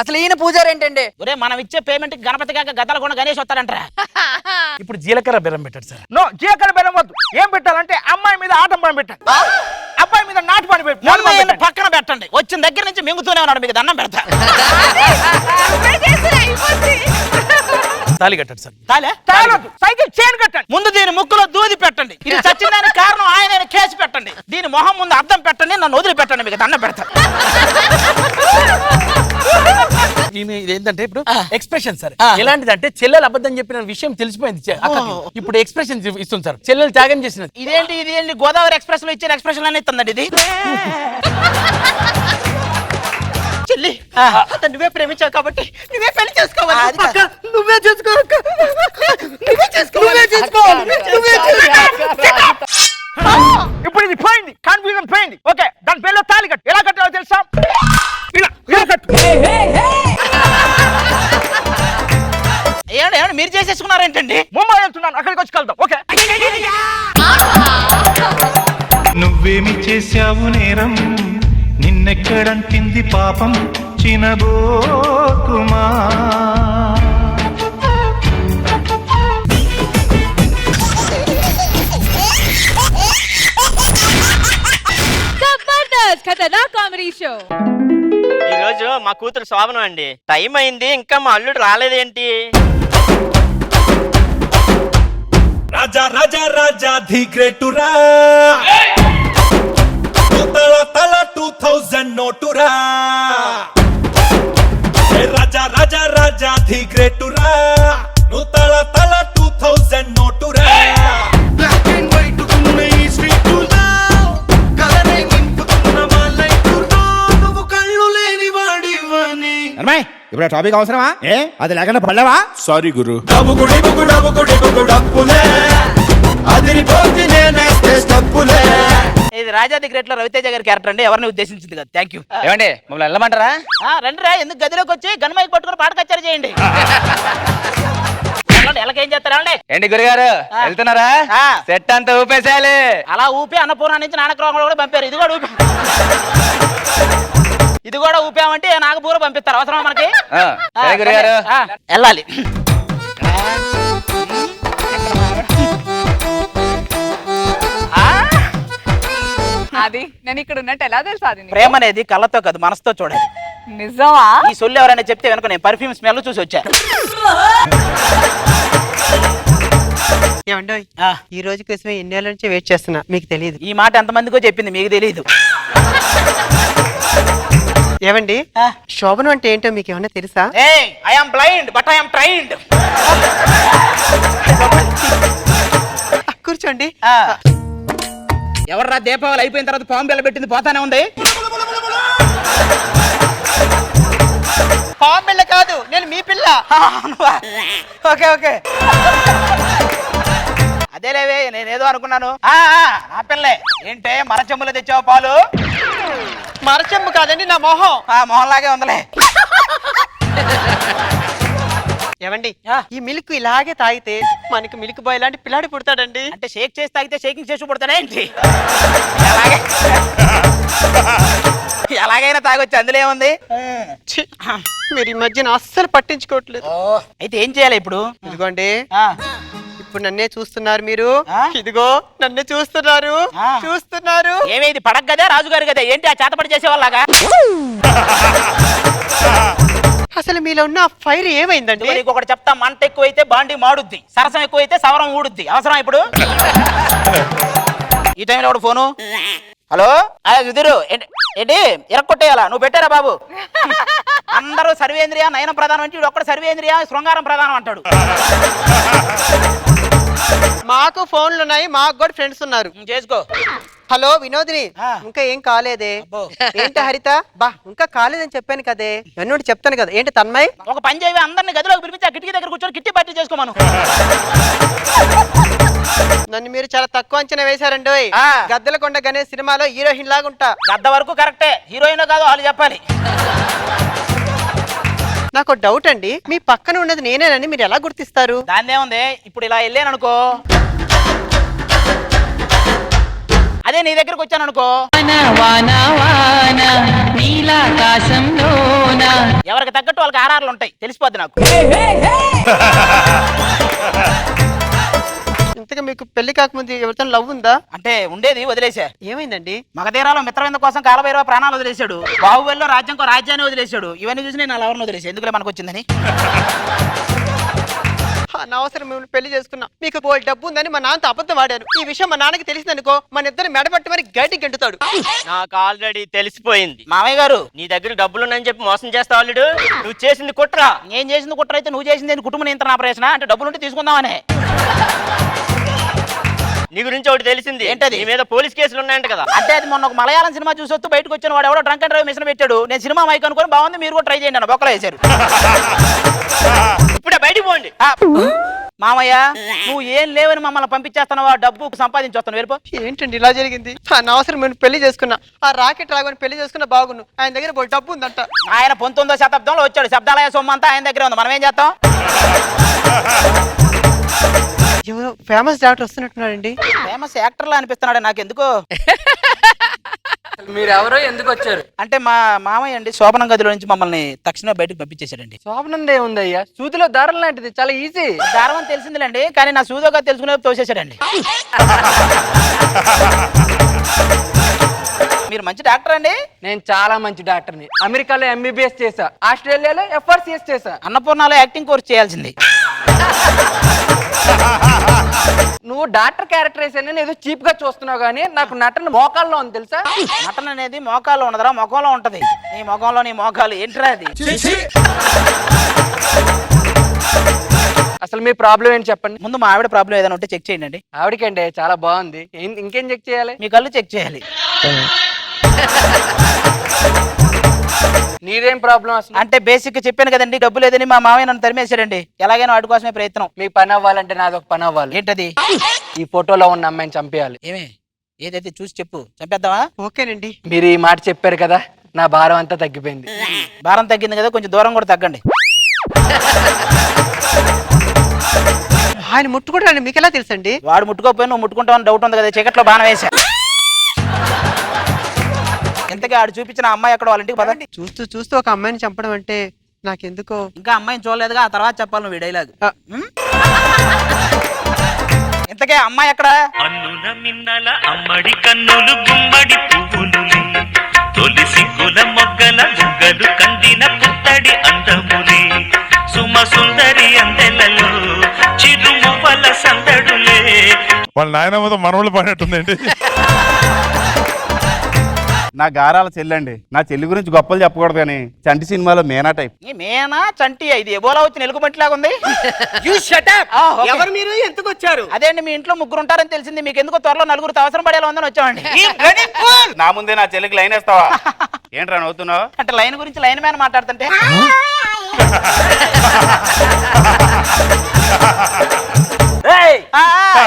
అసలు ఈయన పూజారి ఏంటండి?
ఒరే, మనం ఇచ్చే పేమెంట్ గణపతి కాక గద్దల కొండ గణేష్ వస్తాడంటారా?
ఇప్పుడు జీలకర్ర బెల్లం పెట్టారు సార్.
నో, జీలకర్ర బెల్లం వద్దు. ఏం పెట్టాలంటే అమ్మాయి మీద ఆటం పని పెట్టాలి, అబ్బాయి మీద నాటు పని
మొన్న పక్కన పెట్టండి. వచ్చిన దగ్గర నుంచి మింగుతూనే ఉన్నాడు, మీకు దండం పెడతా.
తాళి కట్టాడు సార్.
తాలే?
సైకిల్ చైన్ కట్టండి.
ముందు దీని ముక్కులో దూది పెట్టండి. ఇది చచ్చిందానికి కారణం ఆయన కేసు పెట్టండి. దీని మొహం ముందు అర్థం పెట్టండి, నన్ను వదిలి పెట్టండి, మీకు దండం పెడతా.
ఇదేంటంటే ఇప్పుడు ఎక్స్ప్రెషన్ సార్. ఎలాంటిదంటే చెల్లెలు అబద్ధం చెప్పిన విషయం తెలిసిపోయింది అక్కకి. ఇప్పుడు ఎక్స్ప్రెషన్ ఇస్తుంది సార్. చెల్లెలు త్యాగం చేసినది.
ఇదేంటి గోదావరి ఎక్స్ప్రెస్ లో ఇచ్చిన ఎక్స్ప్రెషన్ అనే ఇస్తుందండి ఇది.
చెల్లి అతను నువ్వే ప్రేమించావు కాబట్టి నువ్వే పెళ్లి చేసుకోవాలి.
అది కాదు.
అక్క, నువ్వే చేసుకో అక్క.
నువ్వే చేసుకోవాలి.
నువ్వే చేసుకోవాలి. నువ్వే చేసుకోవాలి. ఇప్పుడు ఇది పోయింది, కన్ఫ్యూజన్ పోయింది. ఓకే, దాని పేరులో తాళి కట్టు. ఎలా కట్టాలో తెలుసా? ఇలా కట్టు.
ఏమండి మీరు చేసేసుకున్నారేంటండి?
ముంబై వెళ్తున్నాను, అక్కడికి వచ్చి కలుద్దాం. ఓకే.
నువ్వేమి చేశావు నేరం, నిన్నెక్కడంటింది పాపం చినబోకుమా.
ఖతర్నాక్ కామెడీ షో.
ఈ రోజు మా కూతురు శోభనం అండి. టైం అయింది, ఇంకా మా అల్లుడు రాలేదేంటి?
రాజా రాజా రాజా ది గ్రేటురా, తల తల 2000 నోటురా. రాజా రాజా రాజా ది గ్రేటురా, నువ్వు తల తల 2000 నోటురా. బ్లాక్ అండ్ వైట్ ఉన్న ఈ స్ట్రీటులో కలరే నింపుతున్న మా లైఫ్లో నువ్వు కళ్ళు లేని వాడివని.
ఇప్పుడు టాపిక్ అవసరమా? అది లేకుండా పడలేవా?
సారీ గురు. డబ్బుకుడి బుకుడు డబ్బుకుడి బుకుడు డబ్బులే అదిరిపోతే నేనేస్తే స్టప్పులే.
ఇది రాజా ది గ్రేట్ లో రవితేజ గారి క్యారెక్టర్ అండి. ఎవరిని ఉద్దేశించింది కదా. Thank you.
ఏమండి మమ్మల్ని వెళ్ళమంటారా?
రండి రా, ఎందుకు గదిలోకి వచ్చి గన్మైక్ పట్టుకుని పాట కచ్చారు చేయండి. ఎలాగేం చేస్తారా?
ఏంటి గురుగారు వెళ్తున్నారా?
ఆ.
సెట్ అంతా ఊపేసేయాలి.
అలా ఊపి అన్నపూర్ణ నుంచి నానక్రోగంలో కూడా పంపారు. ఇది కూడా ఊపి, ఇది కూడా ఊపామంటే నాగపూర పంపిస్తారు. అవసరం మనకి?
సరే గురుగారు.
వెళ్ళాలి.
అది నేను ఇక్కడ ఉన్నట్టు ఎలా తెలుసా? అది నీకు?
ప్రేమ అనేది కళ్ళతో కాదు, మనసుతో చూడాలి.
నిజమా?
ఈ సొల్లు ఎవరైనా చెప్తే వెనుక నేను పర్ఫ్యూమ్ స్మెల్ చూసి వచ్చా.
ఏమండోయ్, ఈ రోజు కోసమే ఎన్నేళ్ళ నుంచి వెయిట్ చేస్తున్నా, మీకు తెలియదు.
ఈ మాట ఎంతమందికో చెప్పింది, మీకు తెలియదు.
ఏమండి, శోభనం అంటే ఏంటో మీకు ఏమన్నా తెలుసా?
I am blind but I am trained.
కూర్చోండి.
ఎవర్రా దీపావళి అయిపోయిన తర్వాత పాము బిల్ల పెట్టింది పోతానే ఉంది?
పాము పిల్ల కాదు, నేను మీ పిల్ల.
ఓకే ఓకే, అదేలేవే, నేనేదో అనుకున్నాను. నా పిల్లే. ఏంటే మరచెమ్ములు తెచ్చావు పాలు?
మరచెంబు కాదండి, నా మొహం.
మొహం లాగే ఉందిలే.
ఏమండి, ఈ మిల్క్ ఇలాగే తాగితే మనకి మిల్క్ బాయ్ లాంటి పిల్లాడి పుడతాడండి.
అంటే షేక్ చేసి తాగితే షేకింగ్ చేసి పుడతాడా ఏంటి? ఎలాగైనా తాగొచ్చు, అందులో ఏముంది?
ఛీ, మీరు ఈ మధ్యన అస్సలు పట్టించుకోవట్లేదు.
అయితే ఏం చేయాలి ఇప్పుడు?
ఇదిగోండి, ఇప్పుడు నన్నే చూస్తున్నారు మీరు. ఇదిగో నన్నే చూస్తున్నారు, చూస్తున్నారు.
ఏమేది పడక గదే రాజుగారు కదా? ఏంటి ఆ చేతపడి చేసేవాళ్ళగా?
అసలు మీలో ఉన్న ఫైర్ ఏమైందండి?
నీకు ఒకటి చెప్తా, మంట ఎక్కువైతే బాండి మాడుద్ది, సరసం ఎక్కువైతే సవరం ఊడుద్ది. అవసరం ఇప్పుడు ఈ టైంలో ఒకటి ఫోను. హలో సుధీరు, ఏంటి ఇరక్కొట్టేయాలా? నువ్వు పెట్టారా బాబు? అందరూ సర్వేంద్రియ నయనం ప్రధానం అంటే వీడు ఒక్కడ సర్వేంద్రియ శృంగారం ప్రధానం అంటాడు.
మాకు ఫోన్లు ఉన్నాయి, మాకు కూడా ఫ్రెండ్స్ ఉన్నారు.
చేసుకో.
హలో వినోదిని, ఇంకా ఏం కాలేదే? ఏంటి హరిత, బా ఇంకా కాలేదని చెప్పాను కదే, నన్ను చెప్తాను కదా. ఏంటి తన్మయ్,
ఒక పని చేయవి, అందరిని గదిలోకి పిలిపించి ఆ కిటికీ దగ్గర కూర్చొని కిట్టి పార్టీ చేసుకోమను.
నన్ను మీరు చాలా తక్కువ అంచనా వేశారండి. గద్దలకొండ గణేష్ సినిమాలో హీరోయిన్ లాగా ఉంటా.
గద్ద వరకు కరెక్టే, హీరోయిన్ కాదు వాళ్ళు చెప్పాలి.
నాకు డౌట్ అండి, మీ పక్కన ఉన్నది నేనేనని మీరు ఎలా గుర్తిస్తారు?
దాన్ని ఏముంది, ఇప్పుడు ఇలా వెళ్ళాను అనుకో, అదే నీ దగ్గరకు వచ్చాను అనుకో, ఎవరికి తగ్గట్టు వాళ్ళకి ఆర్ఆర్లు ఉంటాయి, తెలిసిపోద్ది నాకు.
ఇంతగా మీకు పెళ్లి కాకముందు ఎవరితో లవ్ ఉందా?
అంటే ఉండేది, వదిలేసా.
ఏమైందండి?
మగధీరాలో మిత్రవింద కోసం కాలభైరవ ప్రాణాలు వదిలేశాడు, బాహుబలిలో రాజ్యాన్ని వదిలేశాడు. ఇవన్నీ చూసి నేను ఎవరిని వదిలేసాడు, ఎందుకులే మనకు వచ్చిందని.
అనవసరం మిమ్మల్ని పెళ్లి చేసుకున్నా, మీకు బోల్ డబ్బు ఉందని మా నాన్నతో అబద్ధం ఆడాను. ఈ విషయం మా నాన్నకి తెలిసిందనుకో, మన ఇద్దరు మెడపట్టి మరి గైటికి గంటుతాడు.
నాకు ఆల్రెడీ తెలిసిపోయింది.
మామయ్య గారు,
నీ దగ్గర డబ్బులున్నాయని చెప్పి మోసం చేస్తావు అల్లుడు. నువ్వు చేసింది కుట్రా.
నేను చేసింది కుట్ర అయితే నువ్వు చేసింది కుటుంబ నియంత్రణ ఆపరేషన్ అంటే డబ్బులుంటే తీసుకుందామనే.
నీ గురించి ఒకటి తెలిసింది.
ఏంటది?
నీ మీద పోలీస్ కేసులు ఉన్నాయంట కదా.
అంటే అది మొన్న ఒక మలయాళం సినిమా చూసి వస్తూ బయటకు వచ్చిన వాడు ఎవడో డ్రంక్ అండ్ డ్రైవ్ మిషన్ పెట్టాడు. నేను సినిమా మైక్ అనుకుని బాగుంది మీరు కూడా ట్రై చేయండి అన్న బొక్కలు వేశారు.
ఇప్పుడే బయటికి పోండి.
మామయ్య, నువ్వు ఏం లేవని మమ్మల్ని పంపించేస్తున్నావా, డబ్బు సంపాదించొస్తాను వెళ్ళిపో.
ఏంటండి ఇలా జరిగింది? అనవసరం నేను పెళ్లి చేసుకున్నా, ఆ రాకెట్ రాగానే పెళ్లి చేసుకున్నా బాగున్ను. ఆయన దగ్గర బోల్ డబ్బు ఉందంట.
ఆయన 19వ శతాబ్దంలో వచ్చాడు, శబ్దాలయ సొమ్ము అంతా ఆయన దగ్గర ఉంది, మనం ఏం చేస్తాం?
ఎవరో ఫేమస్ డాక్టర్ వస్తున్నట్టున్నాడండి.
ఫేమస్ యాక్టర్లా అనిపిస్తున్నాడు నాకు ఎందుకో.
మీరెవరో ఎందుకు వచ్చారు?
అంటే మా మామయ్య అండి శోభనం గదిలో నుంచి మమ్మల్ని తక్షణం బయటకు పంపించేశాడండి.
శోభనందే ఉందయ్యా, సూదిలో దారం లాంటిది, చాలా ఈజీ.
దారం అని తెలిసిందిలేండి, కానీ నా సూదోగా తెలుసుకునే తోసేశాడండి. మీరు మంచి డాక్టర్ అండి?
నేను చాలా మంచి డాక్టర్ని. అమెరికాలో MBBS చేసా, ఆస్ట్రేలియాలో FRCS చేసా.
అన్నపూర్ణలో యాక్టింగ్ కోర్స్ చేయాల్సింది.
నువ్వు డాక్టర్ క్యారెక్టరైజేషన్ ఏదో చీప్ గా చూస్తున్నావు, కానీ నాకు నటన మోకాల్లో ఉంది తెలుసా?
నటన అనేది మోకాల్లో ఉండదురా, ముఖంలో ఉంటది. నీ ముఖంలో నీ మోకాలు ఏంట్రా అది?
అసలు మీ ప్రాబ్లం ఏంటి చెప్పండి.
ముందు మా ఆవిడ ప్రాబ్లం ఏదైనా ఉంటే చెక్ చేయండి.
ఆవిడకండి చాలా బాగుంది, ఇంకేం చెక్ చేయాలి?
మీ కళ్ళు చెక్ చేయాలి.
నీదేం ప్రాబ్లం అసలు?
అంటే బేసిక్ చెప్పాను కదండి, డబ్బు లేదని మా మామయ్య నన్ను తరిమేశాడండి. ఎలాగైనా వాటి కోసమే ప్రయత్నం.
మీ పని అవ్వాలంటే నాదొక పని అవ్వాలి.
ఏంటది?
ఈ ఫోటోలో ఉన్న అమ్మాయిని చంపేయాలి.
ఏమే ఏదైతే చూసి చెప్పు, చంపేద్దామా?
ఓకేనండి.
మీరు ఈ మాట చెప్పారు కదా, నా భారం అంతా తగ్గిపోయింది.
భారం తగ్గింది కదా, కొంచెం దూరం కూడా తగ్గండి.
ఆయన ముట్టుకుంటాడు, మీకు ఎలా తెలుసండి?
వాడు ముట్టుకోకపోయినా నువ్వు ముట్టుకుంటావని డౌట్ ఉంది కదా, చీకట్లో బాణం వేసా. ఇంతకీ ఆడు చూపించిన అమ్మాయి ఎక్కడ, వాళ్ళ ఇంటికి పదండి.
చూస్తూ చూస్తూ ఒక అమ్మాయిని చంపడం అంటే నాకెందుకో.
ఇంకా అమ్మాయిని చూడలేదుగా, ఆ తర్వాత చెప్పాలి నువ్వు ఈ డైలాగ్. ఇంతకే అమ్మాయి ఎక్కడ?
అన్నుల మిన్నల అమ్మడి కన్నులు గుమ్మడి పువ్వులులే, తొలి సిగ్గుల మొగ్గల బుగ్గలు కందిన పుత్తడి అందములే, సుమ సుందరి అందెలలో చిరుమువ్వల సందడులే.
వాళ్ళ నాయనమ్మతో మనవలు పడినట్టుందండి.
నా గారాల చెల్లండి. నా చెల్లి గురించి గొప్పలు చెప్పకూడదు కానీ చంటి సినిమాలో మేనా టైప్.
మేనా చంటి? ఇది ఎబోలా వచ్చి నెలుగుబంటిలాగా ఉంది.
ఎవరు మీరు, ఎందుకు వచ్చారు?
అదే అండి, మీ ఇంట్లో ముగ్గురు ఉంటారని తెలిసింది, మీకు ఎందుకో త్వరలో నలుగురు అవసరం పడేలా ఉందని వచ్చామండి.
నా ముందే నా చెల్లికి లైన్ వేస్తావా? ఏంట్రా నవ్వుతున్నావు?
అంటే లైన్ గురించి లైన్ మ్యాన్ మాట్లాడుతుంటే.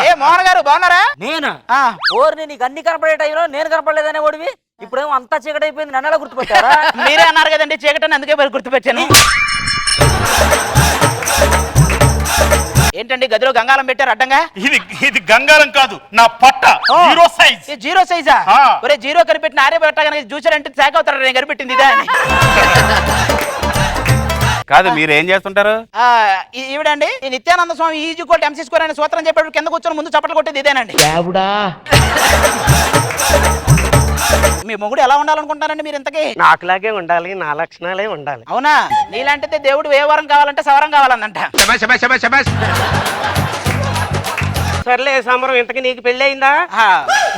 ఏ మోహన్ గారు బాగున్నారా?
నేనా? ఓర్ని నీకు అన్ని కనపడే టైంలో నేను కనపడలేదనే ఓడివి, ఇప్పుడేమో అంతా చీకటి అయిపోయింది, నన్ను ఎలా గుర్తుపెట్టారా?
మీరే అన్నారు కదండి చీకటని, అందుకే మరి గుర్తుపెట్టాను. ఏంటండి గదిలో గంగాళం పెట్టారు అడ్డంగా?
ఇది గంగారం కాదు, నా పొట్ట. Zero size.
జీరో సైజా? ఒరే జీరో కనిపెట్టిన ఆర్య పెట్ట కనుక చూసారంటే శాఖ అవుతారు, నేను కనిపెట్టింది ఇదే అని.
కాదు, మీరు ఏం చేస్తుంటారు?
ఈవిడండి ఈ నిత్యానంద స్వామి ఈజీకోట్ MC స్క్వేర్ అనే సూత్రం చెప్పాడు, కింద కూర్చొని ముందు చప్పట్లు కొట్టేది ఇదేనండి. మీ మొగుడు ఎలా ఉండాలనుకుంటారండి మీరు ఇంతకీ?
నాకులాగే ఉండాలి, నా లక్షణాలే ఉండాలి.
అవునా? నీలాంటిదే దేవుడు ఏ వరం కావాలంటే సవరం కావాలందంట.
సర్లే సమరం, ఇంతకి నీకు పెళ్లి అయిందా?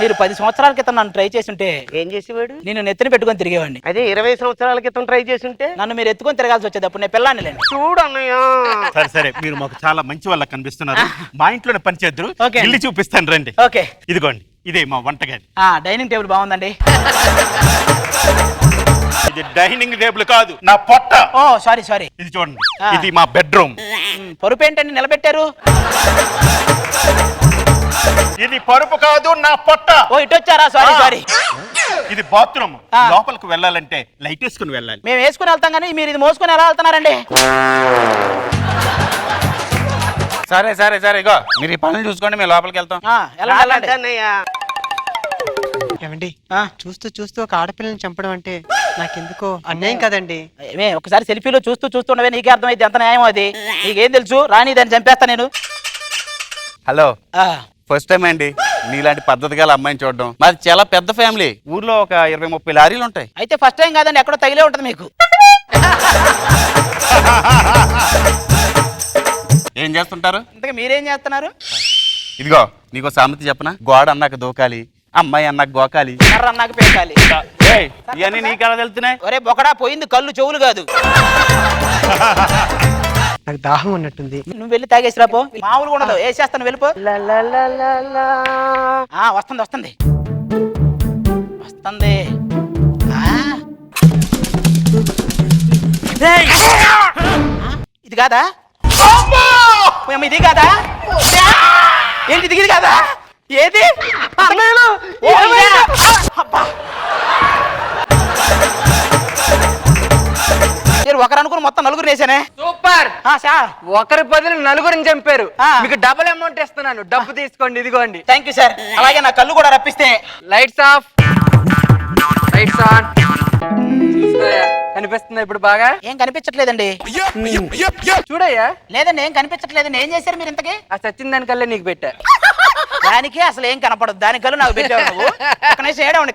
మీరు 10 సంవత్సరాల క్రితం నన్ను ట్రై చేస్తుంటే
ఏం చేసేవాడు?
నేను నెత్తిని పెట్టుకొని తిరిగేవాడిని.
అదే 20 సంవత్సరాల క్రితం ట్రై చేస్తుంటే
నన్ను మీరు ఎత్తుకొని తిరగాల్సి వచ్చేది. అప్పుడు నేను పిల్లాన్ని లేండి.
చూడు అన్నయ్య.
సరే సరే, మీరు మాకు చాలా మంచి వాళ్ళ కనిపిస్తున్నారు. మా ఇంట్లోనే పని చేద్దరు,
ఓకే.
ఇల్లు చూపిస్తాను రండి.
ఓకే.
ఇదిగోండి, ఇదే మా వంటగది.
డైనింగ్ టేబుల్ బాగుందండి.
ఇది డైనింగ్ టేబుల్ కాదు, నా పొట్ట.
ఓ సారీ సారీ.
ఇది చూడండి, ఇది మా బెడ్రూమ్.
పరుపు ఏంటండి నిలబెట్టారు?
ఇది పరుపు కాదు, నా పొట్ట.
ఓ ఇటు వచ్చారా? Sorry sorry.
ఇది బాత్రూమ్. లోపలికి వెళ్ళాలంటే లైట్ వేసుకుని వెళ్ళాలి.
మేము వేసుకుని వెళ్తాం కానీ మీరు ఇది మోసుకొని ఎలా వెళ్తున్నారండి?
సరే సరే సరే, ఇగో మీరు ఈ పనులు చూసుకోండి, మేము లోపలికి వెళ్తాం.
అన్నయ్య
ఏమండి చూస్తూ చూస్తూ ఒక ఆడపిల్లని చంపడం అంటే నాకెందుకో అన్యాయం కదండి.
ఒకసారి సెల్ఫీలో చూస్తూ చూస్తుండవే నీకే అర్థమైతే ఎంత న్యాయం అది. నీకేం తెలుసు? రాని దాన్ని చంపేస్తా నేను.
హలో, ఫస్ట్ టైం అండి నీలాంటి పద్ధతి గల అమ్మాయిని చూడడం. మాది చాలా పెద్ద ఫ్యామిలీ, ఊర్లో ఒక 20-30 లారీలు ఉంటాయి.
అయితే ఫస్ట్ టైం కాదండి, ఎక్కడో తగిలే ఉంటుంది మీకు.
ఏం చేస్తుంటారు?
ఇంతగా మీరేం చేస్తున్నారు?
ఇదిగో నీకో సామెత చెప్పనా? గోడ అన్నాక దూకాలి, అమ్మాయి అన్నాక గోకాలి,
కర్ర అన్నాక పేకాలి.
ఇవన్నీ నీకెలా తెలుస్తున్నాయి?
ఒరే బొకడా, పోయింది కళ్ళు చెవులు కాదు.
నాకు దాహం ఉన్నట్టుంది.
నువ్వు వెళ్ళి తాగేసిరా పో. మామూలుగా ఉండదు, వేసేస్తాను వెళ్ళిపో. వస్తుంది వస్తుంది వస్తుంది. ఇది కాదా? ఇది కాదా? ఏంటి ఇది కాదా? ఏది? మీరు ఒకరు అనుకుని మొత్తం నలుగురు వేసానే.
సూపర్. ఒకరి బదులు నలుగురిని చంపారు. మీకు డబుల్ అమౌంట్ ఇస్తున్నాను, డబ్బు తీసుకోండి. ఇదిగోండి.
Thank you sir. అలాగే నా కళ్ళు కూడా రప్పిస్తే.
Lights off, lights on. కనిపిస్తుందా ఇప్పుడు బాగా?
ఏం కనిపించట్లేదండి.
చూడయ్యా.
లేదండి, ఏం కనిపించట్లేదండి. ఏం చేశారు మీరు ఇంతకీ?
ఆ సచిన్ దానికల్లే నీకు పెట్టా.
దానికి అసలు ఏం కనపడదు, దానికల్లు నాకు పెట్టావు నువ్వు. ఒక నిమిషం ఏడవండి.